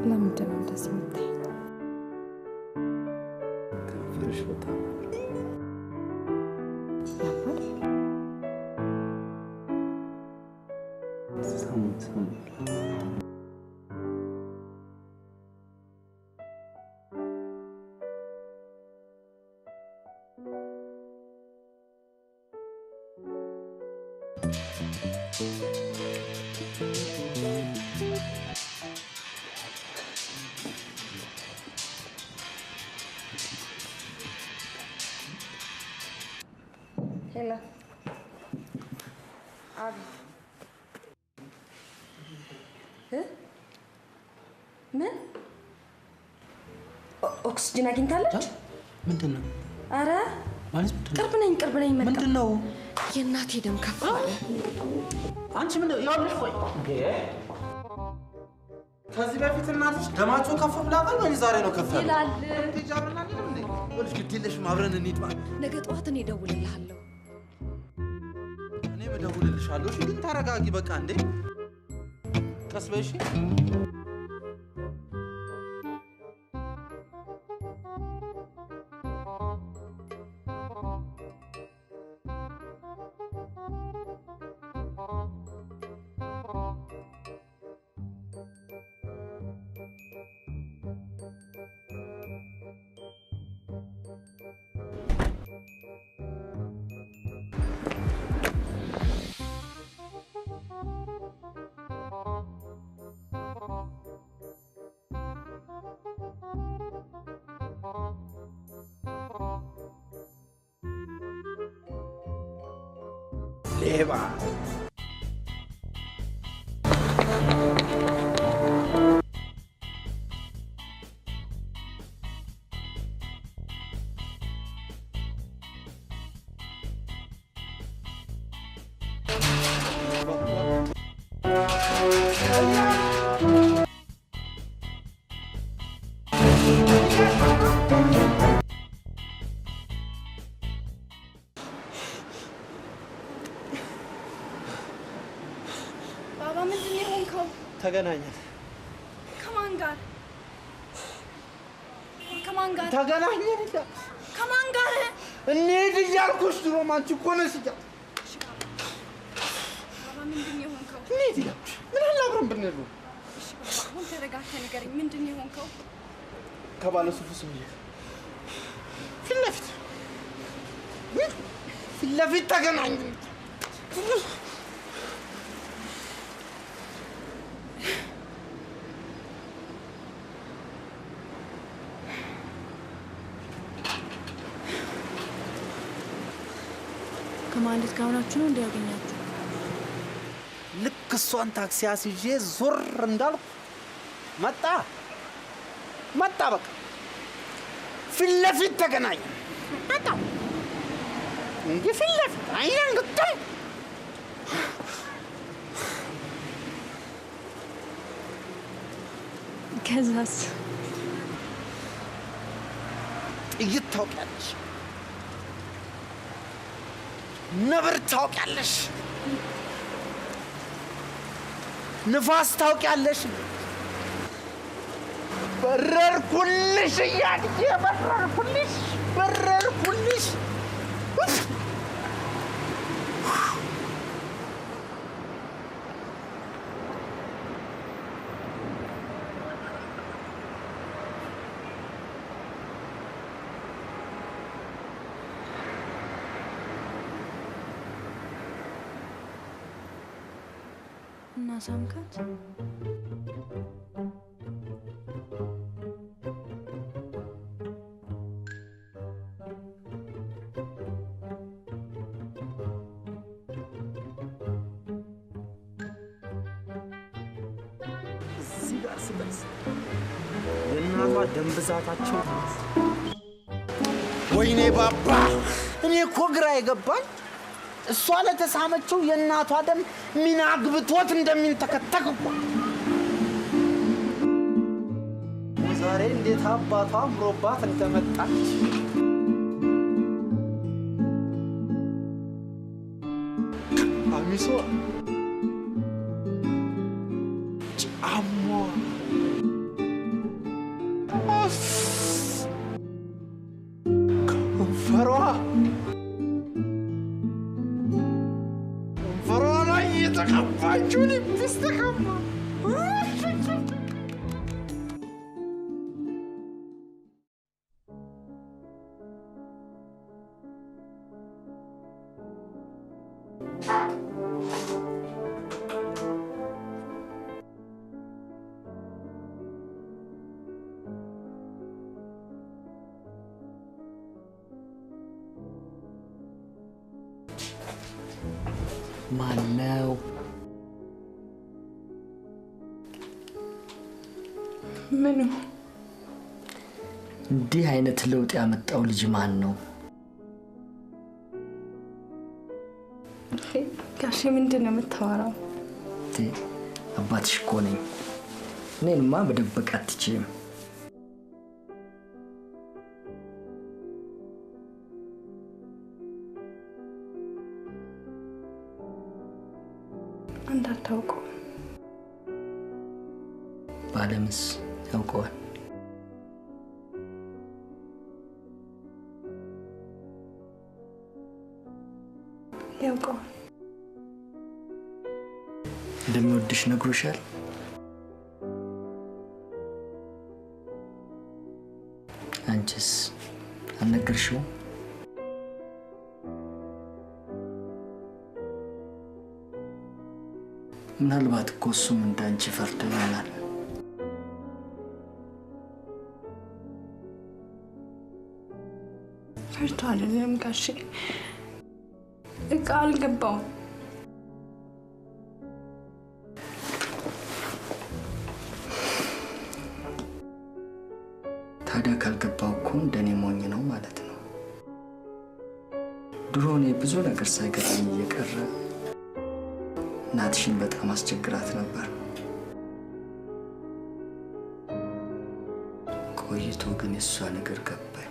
ለምንድን ነው እንደዚህ የምታይኝ? ከንፈርሽ በጣም ያማል። ሰም ሄሎ አቤት ምን ኦክስጅን አግኝታለች? ምንድነው? አረ ማለት ቅርብ ነኝ መጣ። ምንድነው? የእናቴ ደም ከፍ አለ። አንቺ ምን ያውልሽ? ቆይ ከዚህ በፊት እናትሽ ደማቸው ከፍ ብላል ወይ ዛሬ ነው ከፍ ይላል? ወልሽ ግድ የለሽም አብረን እንሂድ ማለት ነገ ጠዋት እኔ እደውልልሃለሁ። እኔ እደውልልሻለሁ። እሺ ግን ተረጋጊ በቃ እንዴ ቀስ በይ እሺ። ሌባ ተገናኘን። ከማን ጋር? ከማን ጋር ተገናኘን? ከማን ጋር? እንሂድ እያልኩሽ ድሮም አንቺ እኮ ነሽ እያልኩሽ። ባባ ምንድን ነው የሆንከው? እንሂድ እያልኩሽ ምን አለ አብረን ብንሄድ ነው። አሁን ተረጋግተህ ንገረኝ፣ ምንድን ነው የሆንከው? ከባለሱፉ ሰውዬ ፊት ለፊት ተገናኘን። ከማለት ጋር ሆናችሁ ነው እንዲያገኛችሁ? ልክ እሷን ታክሲ አስይዤ ዞር እንዳልኩ መጣ በቃ ፊት ለፊት ተገናኘ። መጣ እንጂ ፊት ለፊት አይነን ግጥም። ከዛስ? ጥይት ታውቂያለሽ፣ ነብር ታውቂያለሽ፣ ንፋስ ታውቂያለሽ። በረርኩልሽ እያልዬ በረርኩልሽ። እና ሳምካት? እዚህ ጋር ስደርስ የእናቷ ደም ብዛታቸው ወይኔ ባባ! እኔ እኮ ግራ የገባኝ እሷ ለተሳመችው የእናቷ ደም ምን አግብቶት እንደሚንተከተክ እኮ። ዛሬ እንዴት አባቷ አምሮባት እንደመጣች ቀሚሷ፣ ጫማዋ ማነው? ምኑ? እንዲህ አይነት ለውጥ ያመጣው ልጅ ማን ነው? ጋሼ ምንድን ነው የምታወራው? አባትሽ እኮ ነኝ። እኔንማ መደበቅ አትችይም። እንዳታውቀው። ባለምስ ያውቀዋል? ያውቀዋል። እንደሚወድሽ ነግሮሻል? አንቺስ አልነገርሽውም? ምናልባት እኮ እሱም እንዳንቺ ፈርዶ ይሆናል። ፈርቶ አይደለም ጋሼ፣ እቃ አልገባውም። ታዲያ ካልገባው እኮ እንደኔ ሞኝ ነው ማለት ነው። ድሮ እኔ ብዙ ነገር ሳይገባኝ እየቀረ እናትሽን በጣም አስቸግራት ነበር። ቆይቶ ግን የሷ ነገር ገባኝ።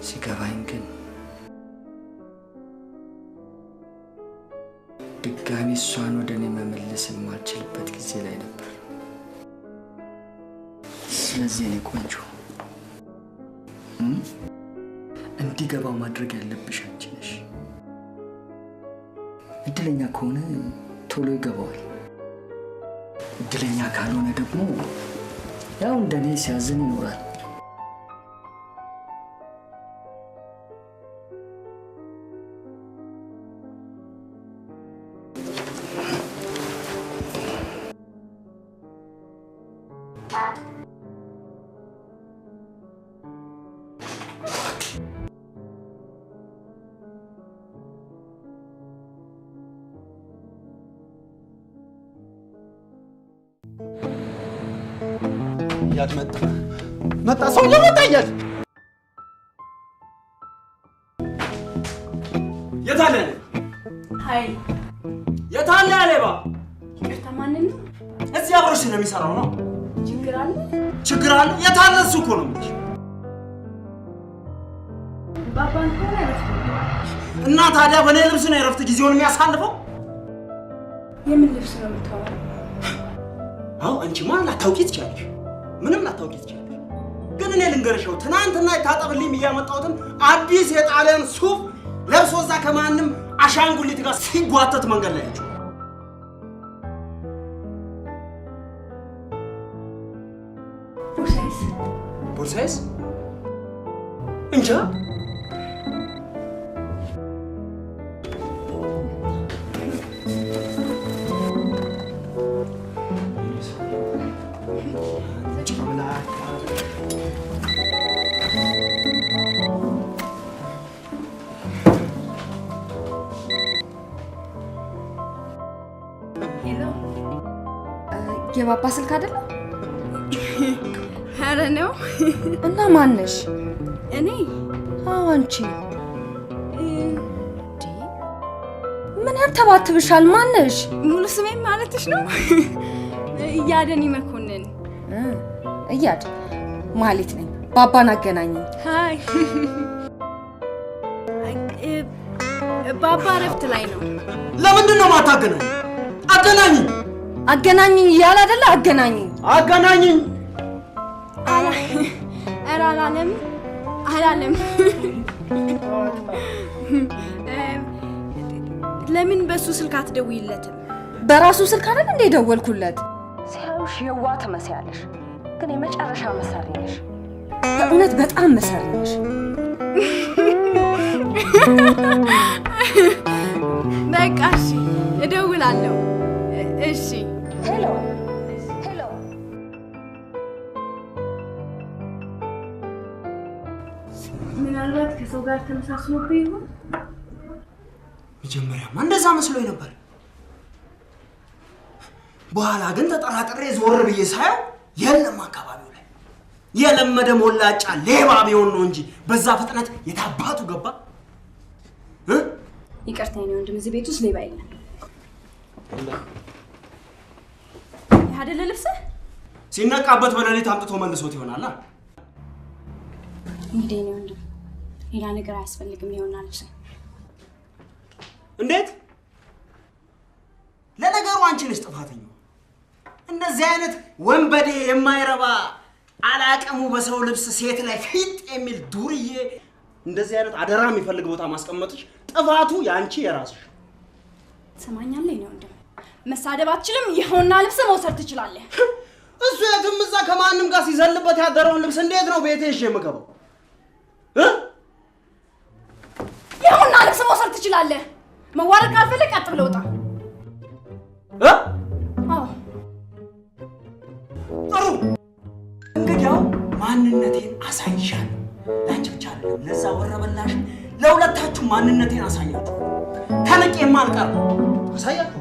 ሲገባኝ ግን ድጋሚ እሷን ወደ እኔ መመለስ የማልችልበት ጊዜ ላይ ነበር። ስለዚህ እኔ ቆንጆ እንዲገባው ማድረግ ያለብሽ አንቺ ነሽ። እድለኛ ከሆነ ቶሎ ይገባዋል። እድለኛ ካልሆነ ደግሞ ያው እንደኔ ሲያዝን ይኖራል። ያድመጣ መጣ ሰው ለመጣያል የታለ ሃይ የታለ ሌባ? ይቅርታ ማንን ነው? እዚህ አብሮሽ ስለሚሰራው ነው። ችግር አለ? ችግር አለ? የታለ? እሱ እኮ ነው የምልሽ። ባባን ሆነ እና ታዲያ በኔ ልብስ ነው የረፍት ጊዜውን የሚያሳልፈው? የምን ልብስ ነው የምታወራው? አዎ አንቺ ማን ላታውቂ ትችያለሽ? ምንም ላታውቂ ትችያለሽ። ግን እኔ ልንገርሽው ትናንትና የታጠብልኝ እያመጣሁትን አዲስ የጣሊያን ሱፍ ለብሶ እዛ ከማንም አሻንጉሊት ጋር ሲጓተት መንገድ ላይ አይቼው። ቦርሳይስ እንጃ። የባባ ስልክ አይደለ? ኧረ ነው። እና ማነሽ? እኔ? አዎ አንቺ። ምን ያንተባትብሻል? ማነሽ? ሙሉ ስሜን ማለትሽ ነው? እያደኒ መኮንን። እያድ ማለት ነኝ። ባባን አገናኝ። ሃይ ባባ እረፍት ላይ ነው። ለምንድን ነው ማታገናኝ? አገናኝ አገናኝ እያለ አይደለ? አገናኝ አገናኝ። ኧረ አላለም። ለምን በሱ ስልክ አትደውይለትም? በራሱ ስልክ አይደል እንደ ደወልኩለት። ሲያዩሽ የዋ ትመስያለሽ፣ ግን የመጨረሻ መሳሪ ነሽ። እውነት በጣም መሰሪ ነሽ። በቃ እሺ፣ እደውላለሁ። እሺ ሄሎ ምናልባት ከሰው ጋር ተመሳስሎብህ ይሆን? መጀመሪያማ እንደዛ መስሎኝ ነበር። በኋላ ግን ተጠራጥሬ ዞር ብዬ ሳየው የለም አካባቢው ላይ የለመደ ሞላጫ ሌባ ቢሆን ነው እንጂ በዛ ፍጥነት የታባቱ ገባ። ይቅርታ የኔ ወንድም፣ እዚህ ቤት ውስጥ ሌባ የለም። ይህ አይደለ ልብስህ? ሲነቃበት በሌሊት አምጥቶ መልሶት ይሆናል። እንግዲህ የኔ ወንድም ሌላ ነገር አያስፈልግም። ይሆናል ልብስህ። እንዴት? ለነገሩ አንቺ ነሽ ጥፋተኛው። እንደዚህ አይነት ወንበዴ የማይረባ አላቀሙ በሰው ልብስ ሴት ላይ ፊት የሚል ዱርዬ እንደዚህ አይነት አደራ የሚፈልግ ቦታ ማስቀመጥሽ ጥፋቱ ያንቺ የራስሽ። ትሰማኛለህ የኔ ወንድም? መሳደብ አትችልም። ይኸውና ልብስ መውሰድ ትችላለህ። እሱ የትም እዛ ከማንም ጋር ሲዘልበት ያደረውን ልብስ እንዴት ነው ቤቴ ይዤ የምገባው? ይኸውና ልብስ መውሰድ ትችላለህ። መዋረድ ካልፈለግ ቀጥ ብለህ ውጣ። አዎ ጥሩ። እንግዲያው ማንነቴን አሳይሻለሁ። ለአንቺ ብቻ አይደለም፣ ለዛ ወረበላሽ ለሁለታችሁ ማንነቴን አሳያችሁ። ተነቄማ አልቀርም፣ አሳያችሁ።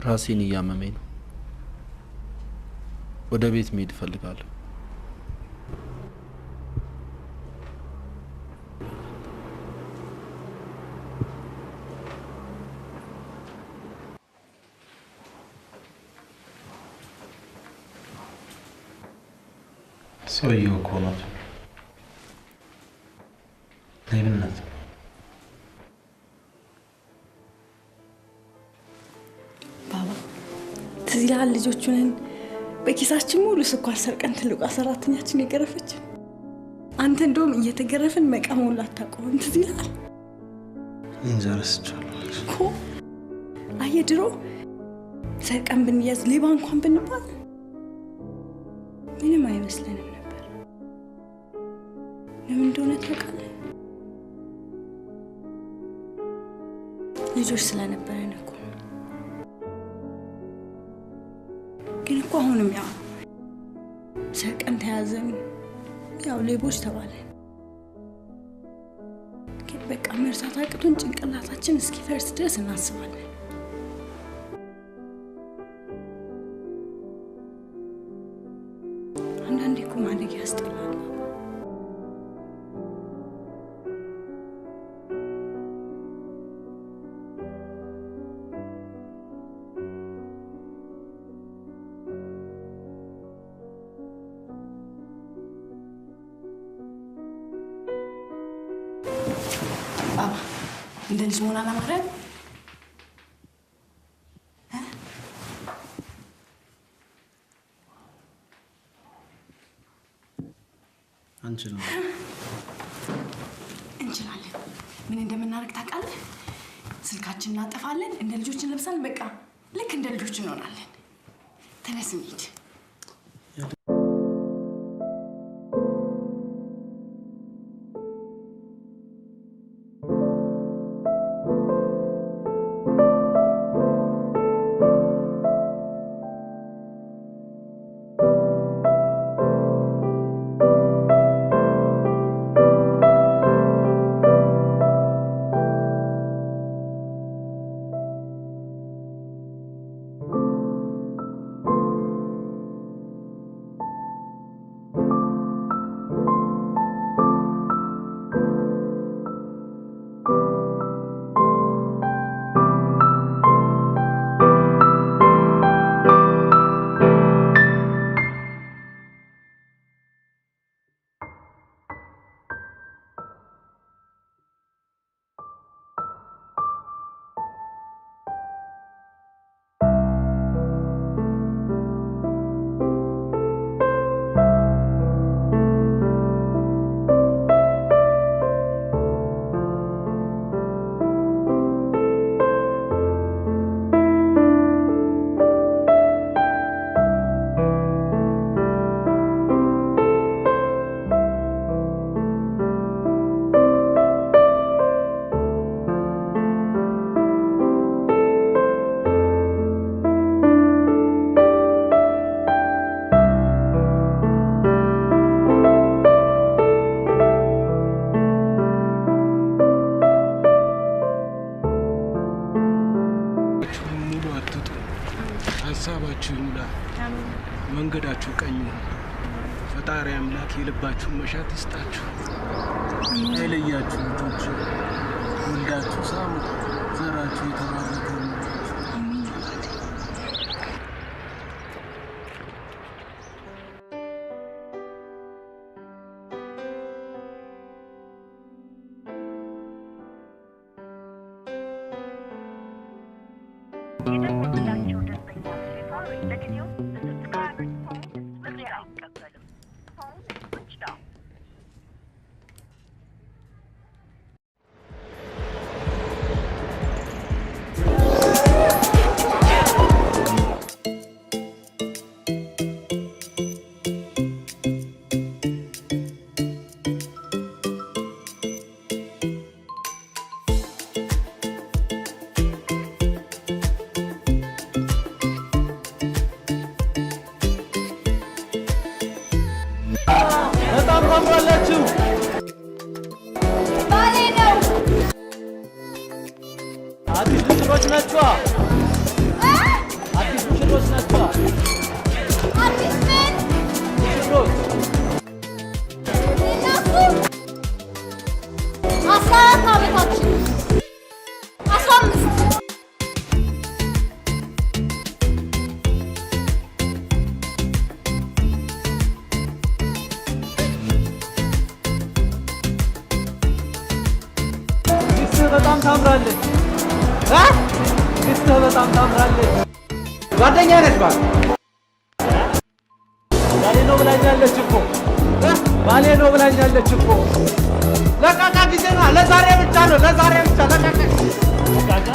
ራሴን እያመመኝ ነው። ወደ ቤት መሄድ እፈልጋለሁ። ሰውየው እኮ ነው ሌብነት። ትዝ ይልሃል ልጆቹ ነን በኪሳችን ሙሉ ስኳር ሰርቀን ትልቋ ሰራተኛችን የገረፈችን። አንተ እንደውም እየተገረፍን መቃሙን ላታቆም ትዝ ይልሃል እንጃ ረስቻለሁ እኮ። አየህ ድሮ ሰርቀን ብንያዝ ሌባ እንኳን ብንባል ምንም አይመስለንም ነበር። ለምን እንደሆነ ታውቃለህ? ልጆች ስለነበረን እኮ። ግን እኮ አሁንም ያው ሰርቀን ተያዘን፣ ያው ሌቦች ተባለን። ግን በቃ መርሳት አቅቶን ጭንቅላታችን እስኪፈርስ ድረስ እናስባለን። አንዳንዴ እኮ ማደግ ያስጠላል። ባባ እንደ ልጅ መሆን አላማረም? እንችላለን። ምን እንደምናደርግ ታውቃለህ? ስልካችን እናጠፋለን፣ እንደ ልጆች እንለብሳለን። በቃ ልክ እንደ ልጆች እንሆናለን። ተነስ እንሂድ። ሀሳባችሁ ይሙላ፣ መንገዳችሁ ቀኝ ይሁን። ፈጣሪ አምላክ የልባችሁን መሻት ይስጣችሁ። አይለያችሁ ልጆች፣ ወልዳችሁ ሳሙ፣ ዘራችሁ የተባረከ ይሁን። በጣም ታምራላችሁ። ባሌ ነው። አዲስ ሙሽሮች ናችሁ። አዲስ ሙሽሮች ናችሁ። አዲስ ምን ሙሽሮች እነሱ 14 ዓመታችን 15 በጣም ታምራለች። ሚስትህ በጣም ታምራለች። ጓደኛ ነች ባል ባሌ ነው ብላኛለች እኮ ባሌ ነው ብላኛለች እኮ። ለቃቃ ጊዜ ነው። ለዛሬ ብቻ ነው። ለዛሬ ብቻ ለቃቃ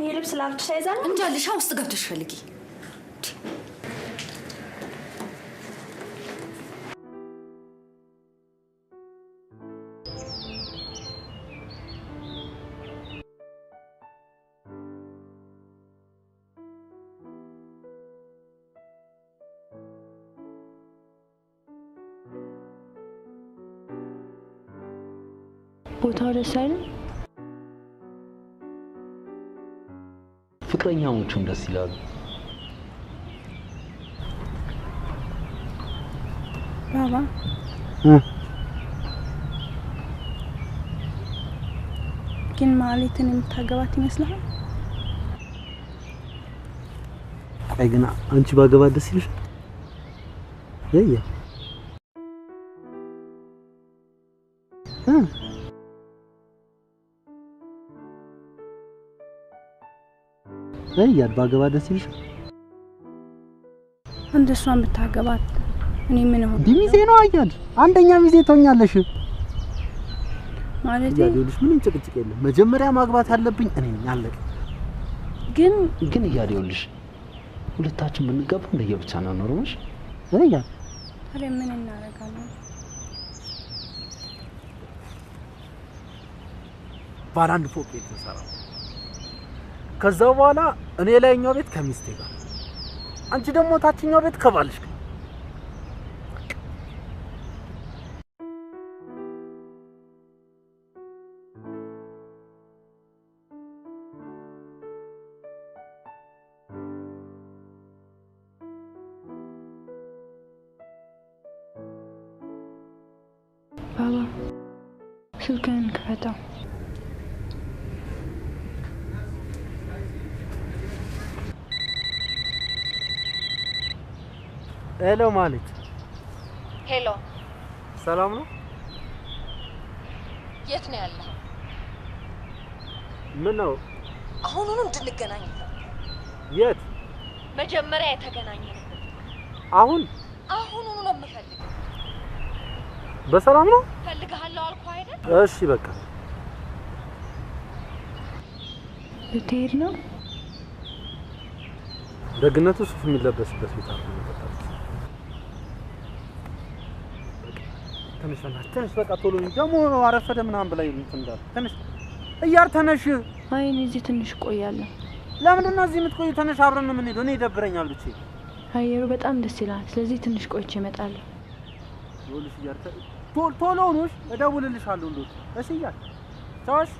ይሄ ልብስ ላንቺ ሳይዛል እንጃልሻ ውስጥ ገብተሽ ፈልጊ። ቦታው ደስ አይልም? ፍቅረኛሞቹም ደስ ይላሉ። ባባ ግን ማለትን የምታገባት ይመስልሃል? አይ ግን አንቺ ባገባት ደስ ይልሻል? እያ እያ ባገባት ደስ ይልሻል? እንደሷን ብታገባት እኔ ምን ሆነ? ሚዜ ነው አያል አንደኛ ሚዜ ትሆኛለሽ ማለት ያዴልሽ ምንም ጭቅጭቅ የለም። መጀመሪያ ማግባት ያለብኝ እኔ ነኝ። አለቀ። ግን ያዴልሽ ሁለታችን ብንጋባ እንደየብቻ ነው ኖርሽ። እያ ታዲያ ምን እናደርጋለን? ባለ አንድ ፎቅ ቤት እንሰራው። ከዛው በኋላ እኔ ላይኛው ቤት ከሚስቴ ጋር፣ አንቺ ደግሞ ታችኛው ቤት ከባልሽ ጋር። ባባ ስልክህን ክፈተው። ሄሎ ማለት ሄሎ፣ ሰላም ነው? የት ነው ያለው? ምን ነው? አሁኑኑ እንድንገናኝ። የት? መጀመሪያ የተገናኘንበት። አሁን? አሁኑኑ ነው የምፈልግ። በሰላም ነው? ፈልግሃለሁ አልኩህ አይደል? እሺ በቃ። ልትሄድ ነው? ደግነቱ ሱፍ የሚለበስበት ቤት አለ። ትንሽ በቃ ቶሎ ደግሞ አረፈደ ምናምን ብላ እንትን እንዳለ ትንሽ እያር ተነሽ። አይ እኔ እዚህ ትንሽ ቆያለሁ። ለምንድን ነው እዚህ የምትቆዩ? ተነሽ፣ አብረን ነው የምንሄደው። እኔ ይደብረኛል ብቻ። አየሩ በጣም ደስ ይላል። ስለዚህ ትንሽ ቆይቼ እመጣለሁ። ይኸውልሽ እያር ቶሎ ነሽ፣ እደውልልሻለሁ። እንደው እሺ እያር ቻውሽ።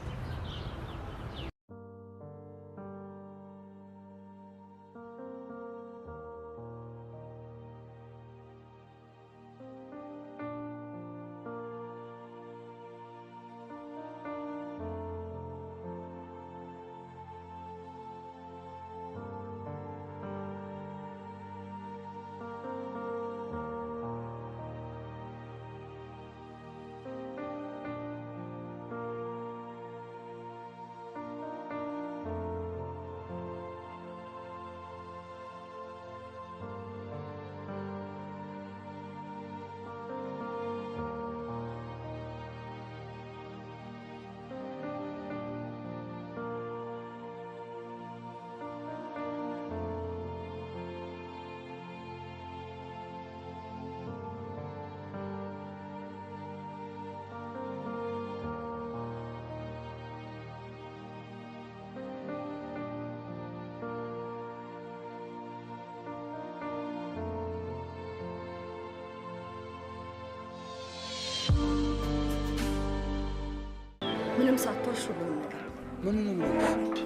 ምንም ሳትዋሹ ሁሉንም ነገር ምንም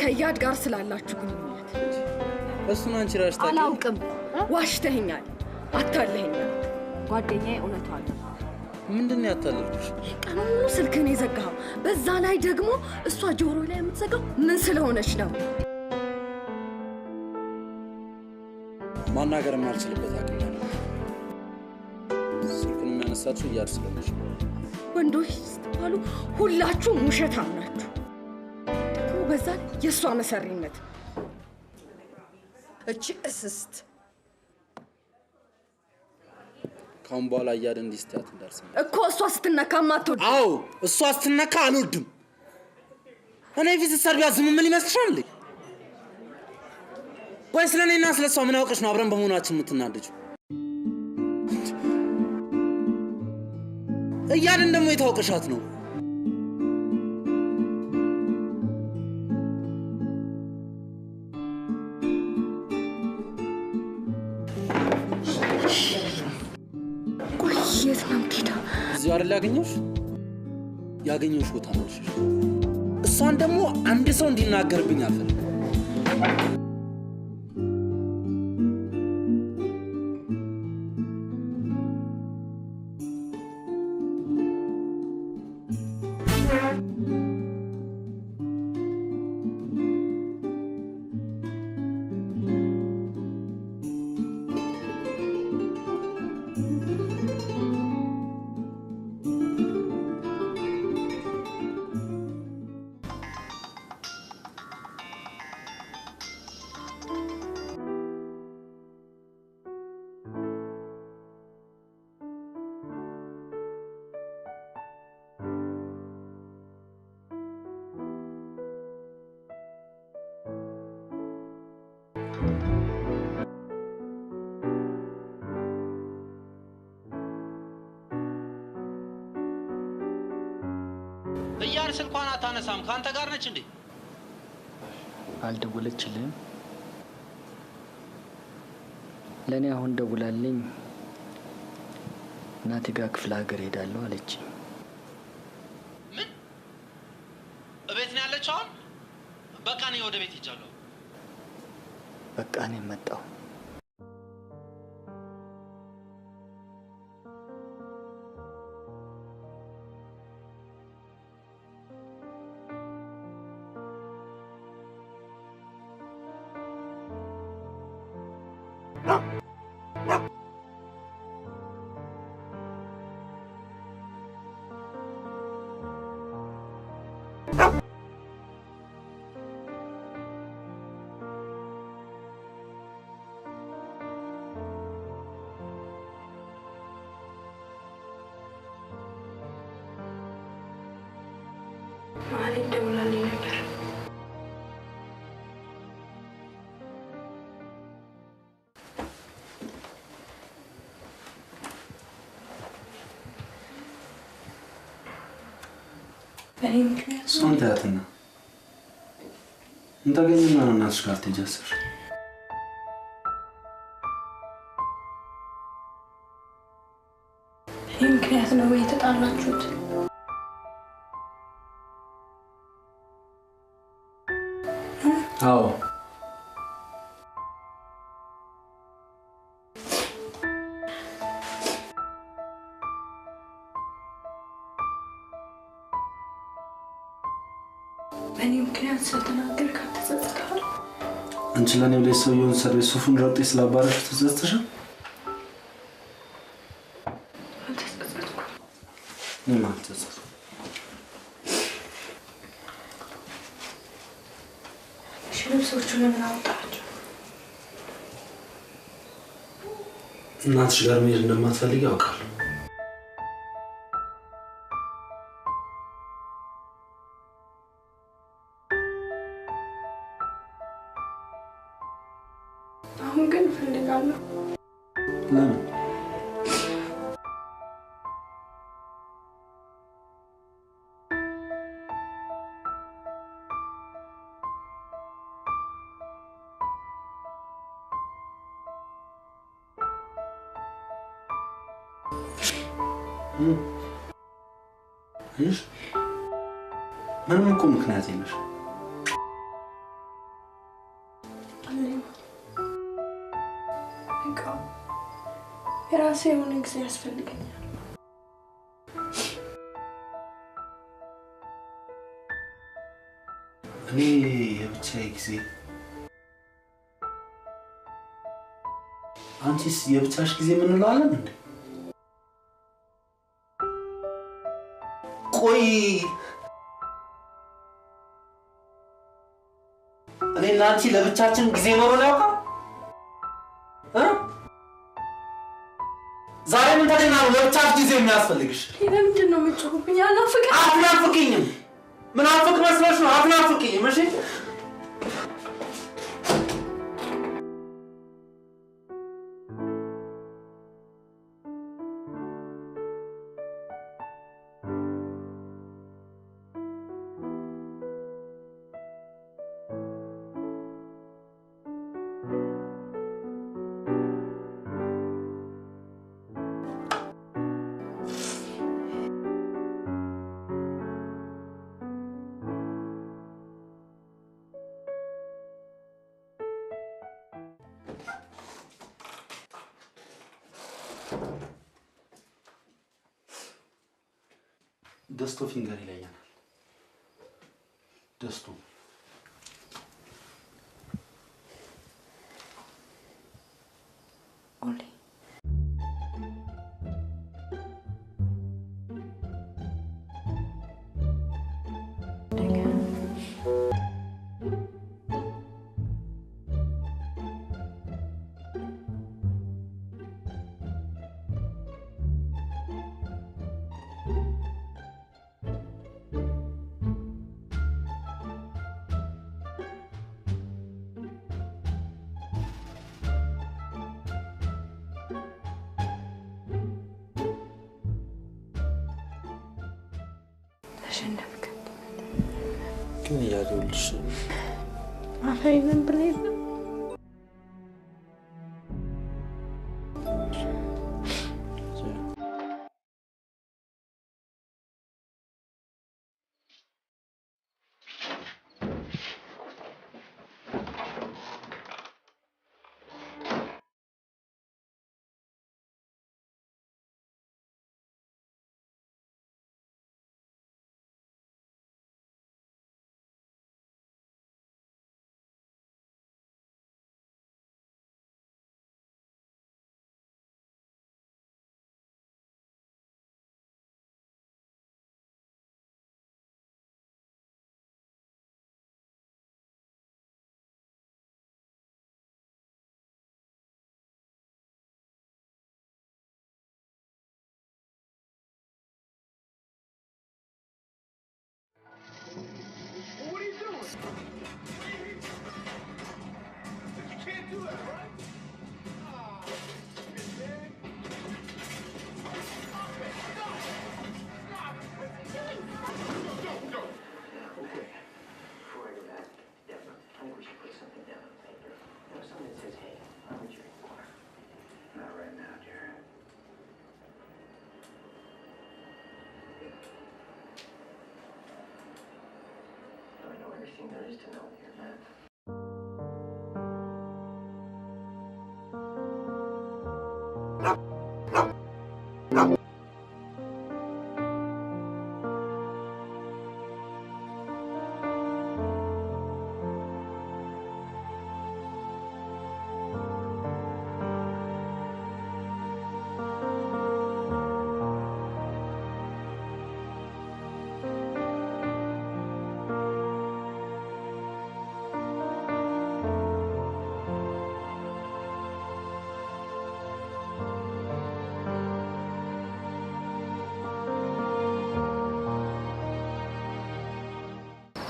ከያድ ጋር ስላላችሁ ግንኙነት እሱን አንቺ ራስሽ ታውቂ። አላውቅም። ዋሽተኸኛል፣ አታለኸኛል። ጓደኛዬ እውነቷ አለ። ምንድን ነው ያታለልኩሽ? ቀኑን ሙሉ ስልክህን የዘጋኸው፣ በዛ ላይ ደግሞ እሷ ጆሮ ላይ የምትዘጋው ምን ስለሆነች ነው? ማናገር የማልችልበት አቅም ነው። ስልኩን የሚያነሳችሁ እያር ስለሆነች ነው። ወንዶች ስትባሉ ሁላችሁም ውሸታም ናችሁ። ደግሞ በዛ የእሷ መሰሪነት። እቺ እስስት ካሁን በኋላ እያድ እንዲስታት እንዳልሰማ እኮ እሷ ስትነካ ማትወድ። አዎ እሷ ስትነካ አልወድም። እኔ ፊት ሰርቢያ ዝም ምን ይመስልሻል እንዴ? ወይ ስለኔና ስለሷ ምን አውቀሽ ነው አብረን በመሆናችን የምትናደጂው? እያልን ደግሞ የታወቀሻት ነው። ቆይ የት ነው የምትሄደው? እዚሁ አይደል ያገኘሁሽ? ያገኘሁሽ ቦታ ነው። እሷን ደግሞ አንድ ሰው እንዲናገርብኝ አልፈልግም። እያር ስልኳን አታነሳም። ካንተ ጋር ነች እንዴ? አልደወለችልህም? ለእኔ አሁን ደውላልኝ እናቴ ጋር ክፍለ ሀገር ሄዳለሁ አለች። ምን? እቤት ነው ያለችው አሁን? በቃ እኔ ወደ ቤት ሄጃለሁ። በቃ እኔ መጣሁ። ማለት ደውላልኝ ነበር። በእኔ ምክንያት እሷን ተያትና እንታገኝና እናትሽ ጋር ትሄጃለሽ። በእኔ ምክንያት ነው የተጣላችሁት? አዎ በእኔ ምክንያት ስለተናገርክ ተጸጽተሃል? አንቺ ለኔ ብለሽ ሰውየውን ሰርቪስ ሱፉን ረግጤ ስላባረርሽ ተጸጽተሻል? አልተጸጸትኩም። እኔም አልተጸጸትኩም። እሺ ልብሶቹን ለምን አወጣቸው? እናትሽ ጋር መሄድ እንደማትፈልጊ ያውቃል። አሁን ግን እፈልጋለሁ። ለምን? ምንም እኮ ምክንያት የለሽ። በቃ የራሴ የሆነ ጊዜ ያስፈልገኛል። እኔ የብቻዬ ጊዜ፣ አንቺስ የብቻሽ ጊዜ የምንለው አለን እንዴ? ቆይ እኔና አንቺ ለብቻችን ጊዜ ኖሮን ያውቃል? ዛሬ ምን ተገና ነው ለብቻሽ ጊዜ የሚያስፈልግሽ? ለምንድን ነው የምትጮህብኝ? አናፍቅኝ። አትናፍቅኝም። ምን አፍቅ መስሎሽ ነው? አትናፍቅኝም። እሺ ደስቶ ፊንገር ይለኛል። ደስቶ ኦሌ ተሸነፍክ። ግን እያለሁልሽ አፈሪን ብለህ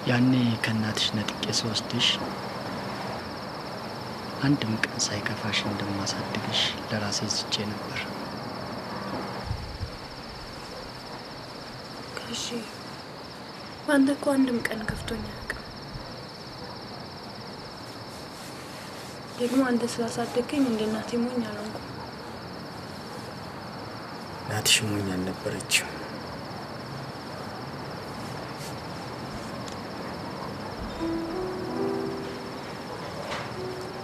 ያኔ ከእናትሽ ነጥቄ ስወስድሽ አንድም ቀን ሳይከፋሽ እንደማሳድግሽ ለራሴ ዝቼ ነበር። እሺ አንተ እኮ አንድም ቀን ከፍቶኝ አያውቅም። ደግሞ አንተ ስላሳደገኝ እንደ እናቴ ሞኝ አልሆንኩም። እናትሽ ሞኝ አልነበረችም።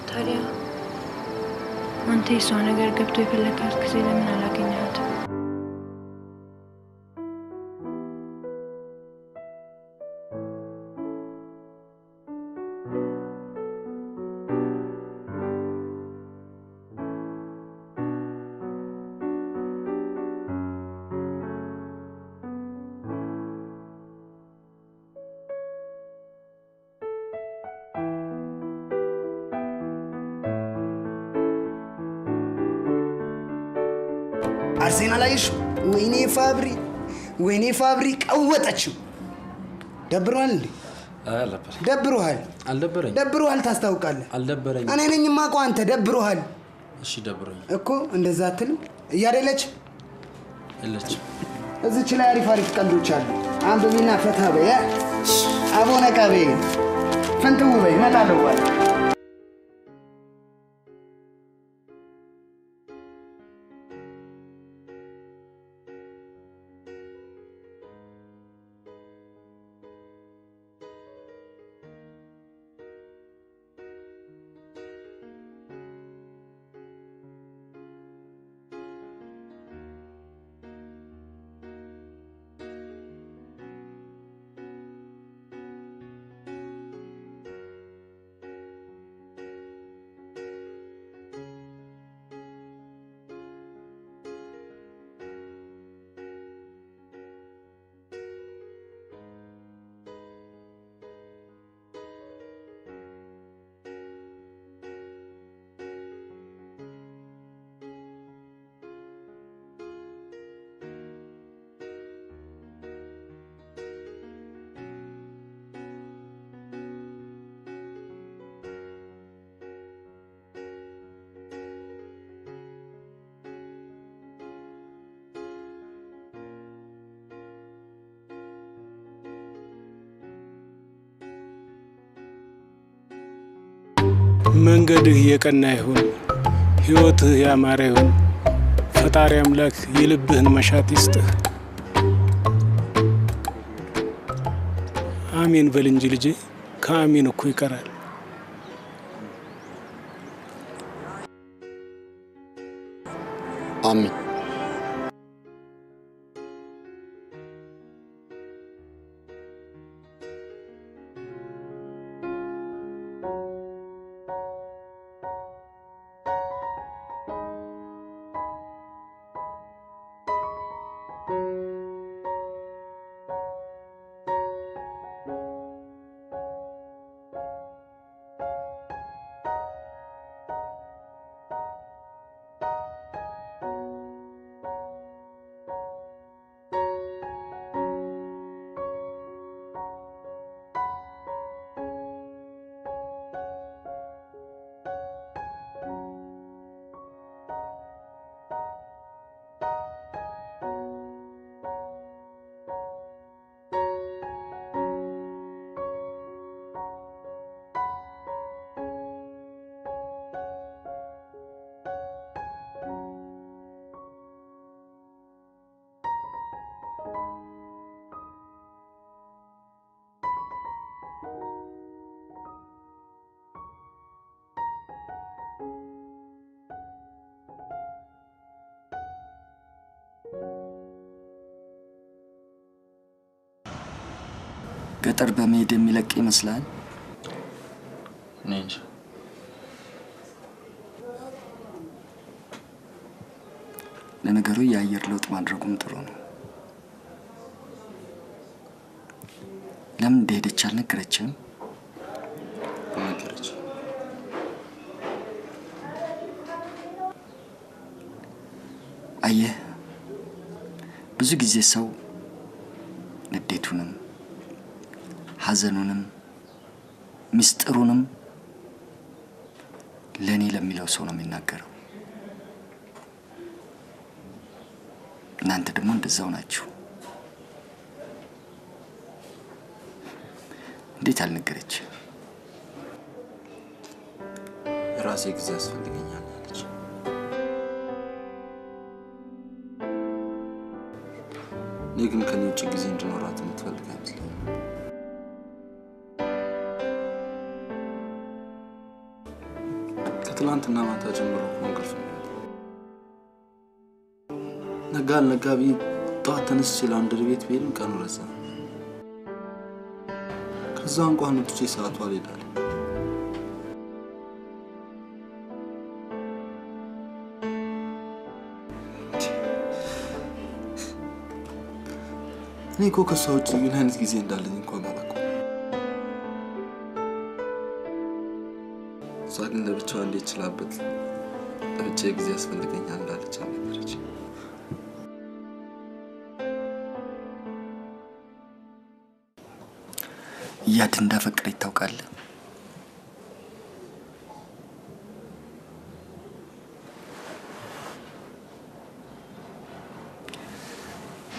ታዲያ አንተ የሷ ነገር ገብቶ የፈለጋት ጊዜ ለምን አላገኘሃትም? አርሴናል አይሽ ወይኔ ፋብሪ ቀወጠችው። ደብሮሃል እንዴ? አልደበረኝ። ደብሮሃል? አልደበረኝ። ደብሮሃል ታስታውቃለህ። አልደበረኝ። እኔ ነኝ የማውቀው አንተ ደብሮሃል እሺ ደብሮኝ እኮ። እንደዛ አትልም? እያደለች እለች እዚች ላይ አሪፍ ቀልዶች አሉ። አንብቢና ፈታ በይ። አቦነ ቀቤ ፍንትው በይ። እመጣለሁ በኋላ። መንገድህ የቀና ይሁን፣ ህይወትህ ያማረ ይሁን። ፈጣሪ አምላክ የልብህን መሻት ይስጥህ። አሜን በል እንጂ ልጄ፣ ከአሜን እኮ ይቀራል። አሜን። ገጠር በመሄድ የሚለቅ ይመስላል። ነኝ ለነገሩ የአየር ለውጥ ማድረጉም ጥሩ ነው። ለምን እንደሄደች አልነገረችም? ነገረችኝ። አየህ፣ ብዙ ጊዜ ሰው ንዴቱንም ሐዘኑንም ምስጢሩንም ለኔ ለሚለው ሰው ነው የሚናገረው። እናንተ ደግሞ እንደዛው ናችሁ። እንዴት አልነገረች? ራሴ ጊዜ ያስፈልገኛል አለች። እኔ ግን ከኔ ውጭ ጊዜ እንድኖራት የምትፈልግ አይመስለኝም። ከትላንትና ማታ ጀምሮ እንቅልፍ ነው። ነጋ አልነጋ ብዬ ጠዋት ተነስቼ ላውንደሪ ቤት ብሄድም ቀኑ ረዘመ። ከዛ እንኳን ወጥቼ ሰዓቱ አልሄዳለሁ። እኔ እኮ ከሷ ውጭ ምን አይነት ጊዜ እንዳለኝ እንኳን አላውቅም። እሷ ግን ለብቻዋ እንዴት ችላበት ለብቻዬ ጊዜ ያስፈልገኛል እንዳለች አልነበረች። እያድ እንዳፈቀረች ታውቃለህ?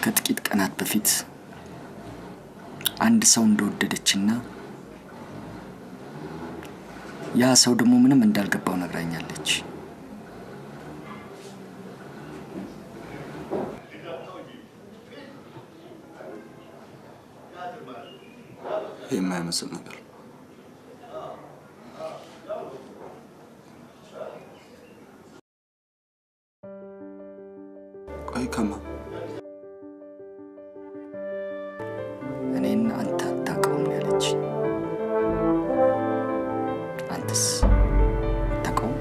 ከጥቂት ቀናት በፊት አንድ ሰው እንደወደደችና ያ ሰው ደግሞ ምንም እንዳልገባው ነግራኛለች። የማይመስል ነገር ቆይ ከማ እኔን አንተ አታውቀውም ያለች። አንተስ አታውቀውም?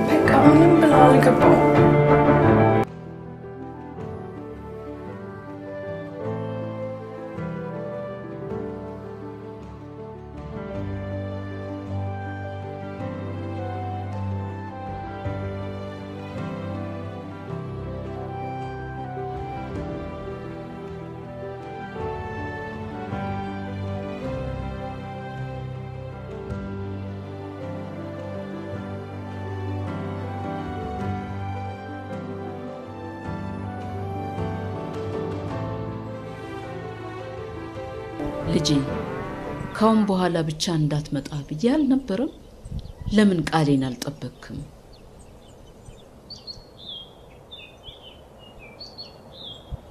በቃ ምንም ብላ አልገባው። ልጄ ካሁን በኋላ ብቻ እንዳትመጣ ብዬ አልነበረም? ለምን ቃሌን አልጠበቅክም?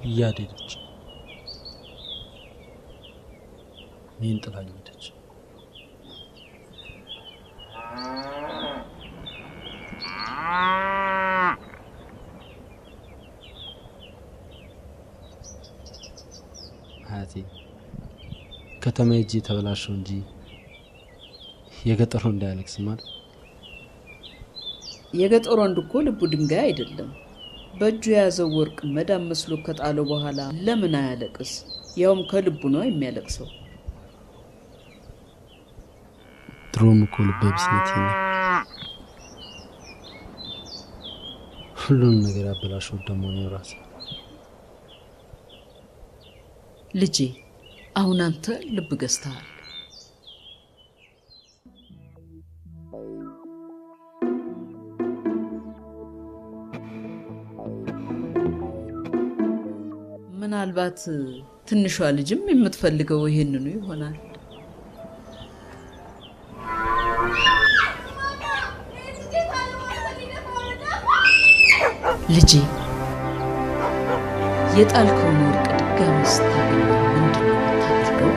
እያደረች እኔን ጥላኝ ሄደች። አያቴ ከተማ ሄጄ ተበላሸው እንጂ የገጠሩ እንዳያለቅስ ማለት። የገጠሩ ወንድ እኮ ልቡ ድንጋይ አይደለም። በእጁ የያዘው ወርቅ መዳም መስሎ ከጣለው በኋላ ለምን አያለቅስ? ያውም ከልቡ ነው የሚያለቅሰው። ድሮም እኮ ልበ ቢስነቴ ነው ሁሉንም ነገር ያበላሸው ደግሞ ነው ራሴ። ልጄ አሁን አንተ ልብ ገዝተሃል። ምናልባት ትንሿ ልጅም የምትፈልገው ይሄንኑ ይሆናል። ልጄ የጣልከውን ወርቅ ድጋሚ ስታገኝ ምንድን ነው የምታደርገው?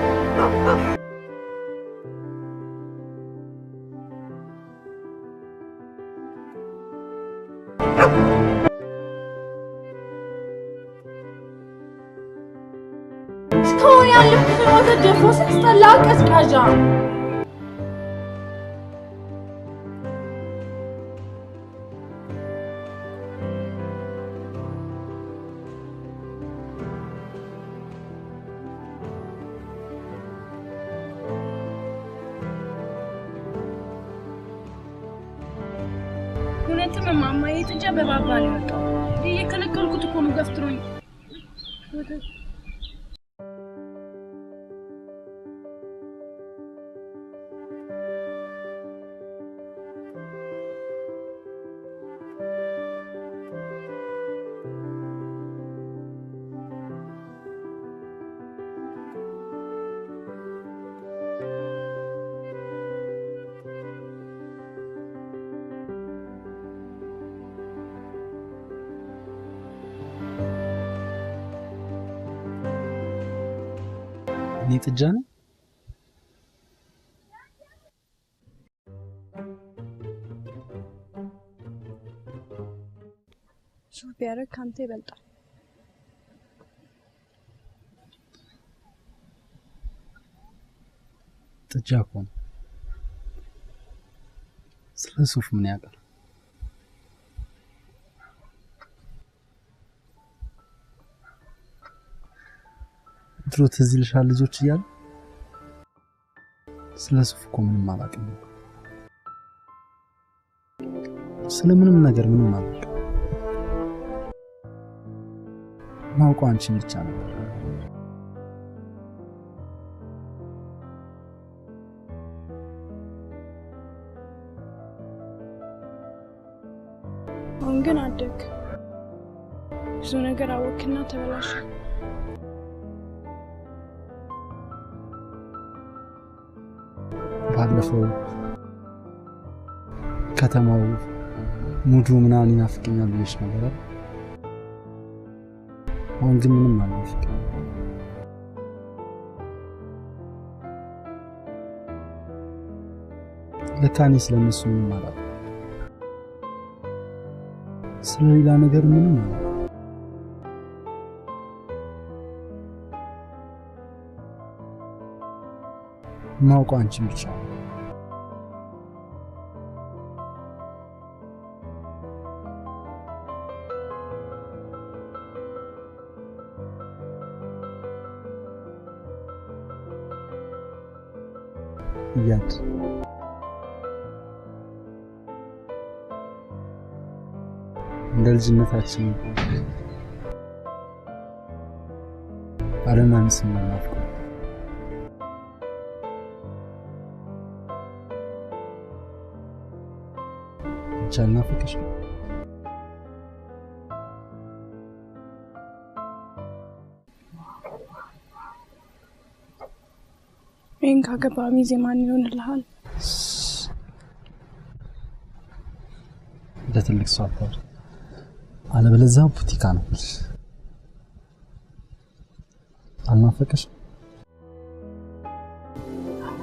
እስካሁን ያለብሽን ወተት ደፎ ስጠላ ቀዝቃዣ እውነትም እማማ የጥጃ በባባ ነው የወጣው። እየከለከልኩት እኮ ነው ገፍትሮኝ። እኔ ጥጃ ነኝ? ሹፍ ቢያደርግ ካንተ ይበልጣል። ጥጃ እኮ ነው። ስለ ሱፍ ምን ያውቃል? ድሮ ትዝ ይልሻል ልጆች እያሉ ስለ ሱፍ እኮ ምንም አላውቅም። ስለምንም ነገር ምንም አላውቅም። ማውቀው አንቺን ብቻ ነበር። አሁን ግን አደግ ብዙ ነገር አወክና ተበላሽ። ባለፈው ከተማው ሙዱ ምናምን ይናፍቀኛል ብዬሽ ነበር። አሁን ግን ምንም አልናፍቅም። ለካ እኔ ስለነሱ ምንም አላውቅም። ስለሌላ ነገር ምንም አላውቅም። ማውቀው አንቺን ብቻ ነው። ያድ እንደ ልጅነታችን አለማን ስናፍቅ ቻልና ፍቅሽ ይህን ካገባ ሚዜ ማን ይሆንልሃል? ለትልቅ ሰው አታውሪ፣ አለበለዚያ ቡቲካ ነው። አልናፈቀሽ?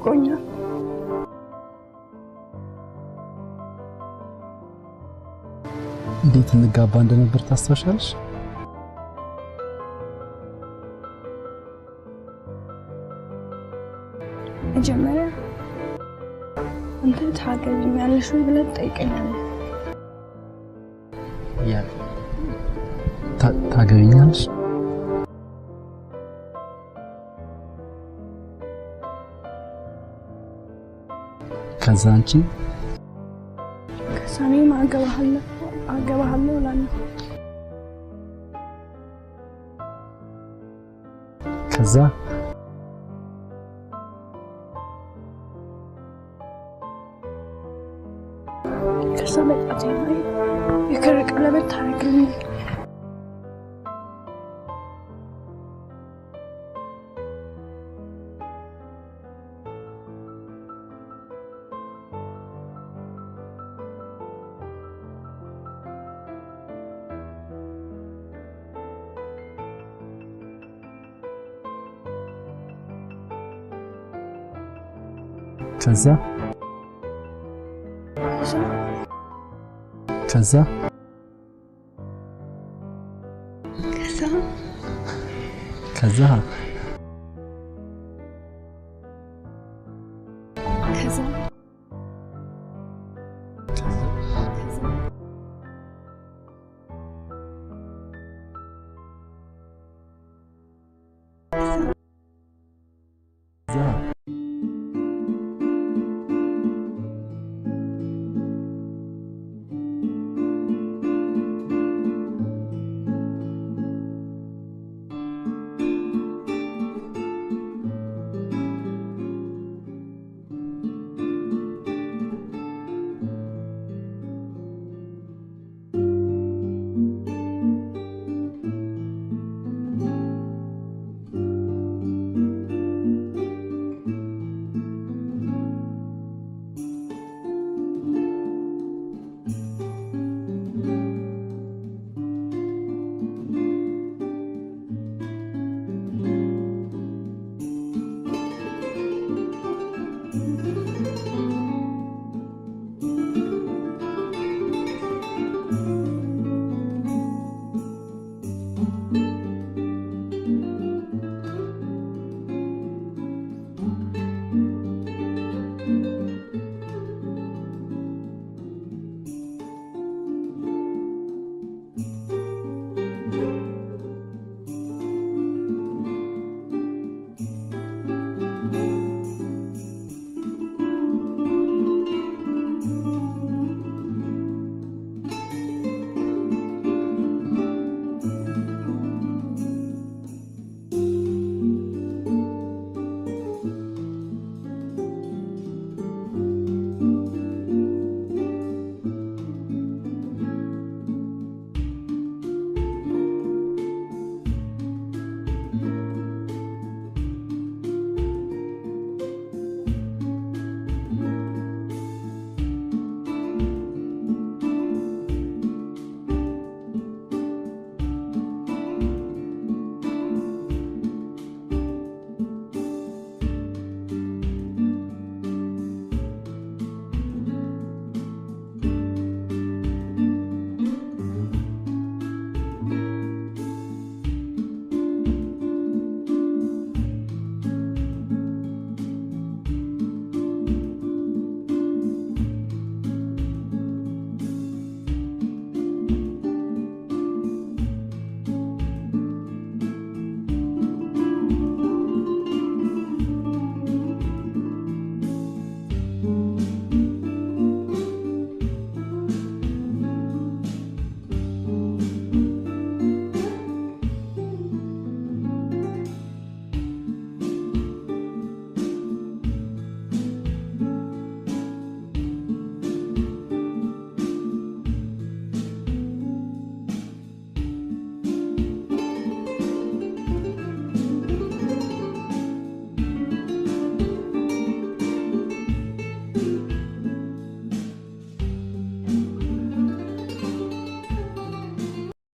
ቆኛ እንዴት እንጋባ እንደነበር ታስታውሻለሽ? መጀመሪያ አንተ ታገቢኛለሽ ወይ ብለህ ጠይቀኛለህ። ያ ታገቢኛለሽ? ከዛ አንቺ ከዛ እኔ አገባሃለሁ እላለሁ። ከዛ በጣቴ ላይ የክር ቀለበት ታደርግልኝ። ከዛ ከዛ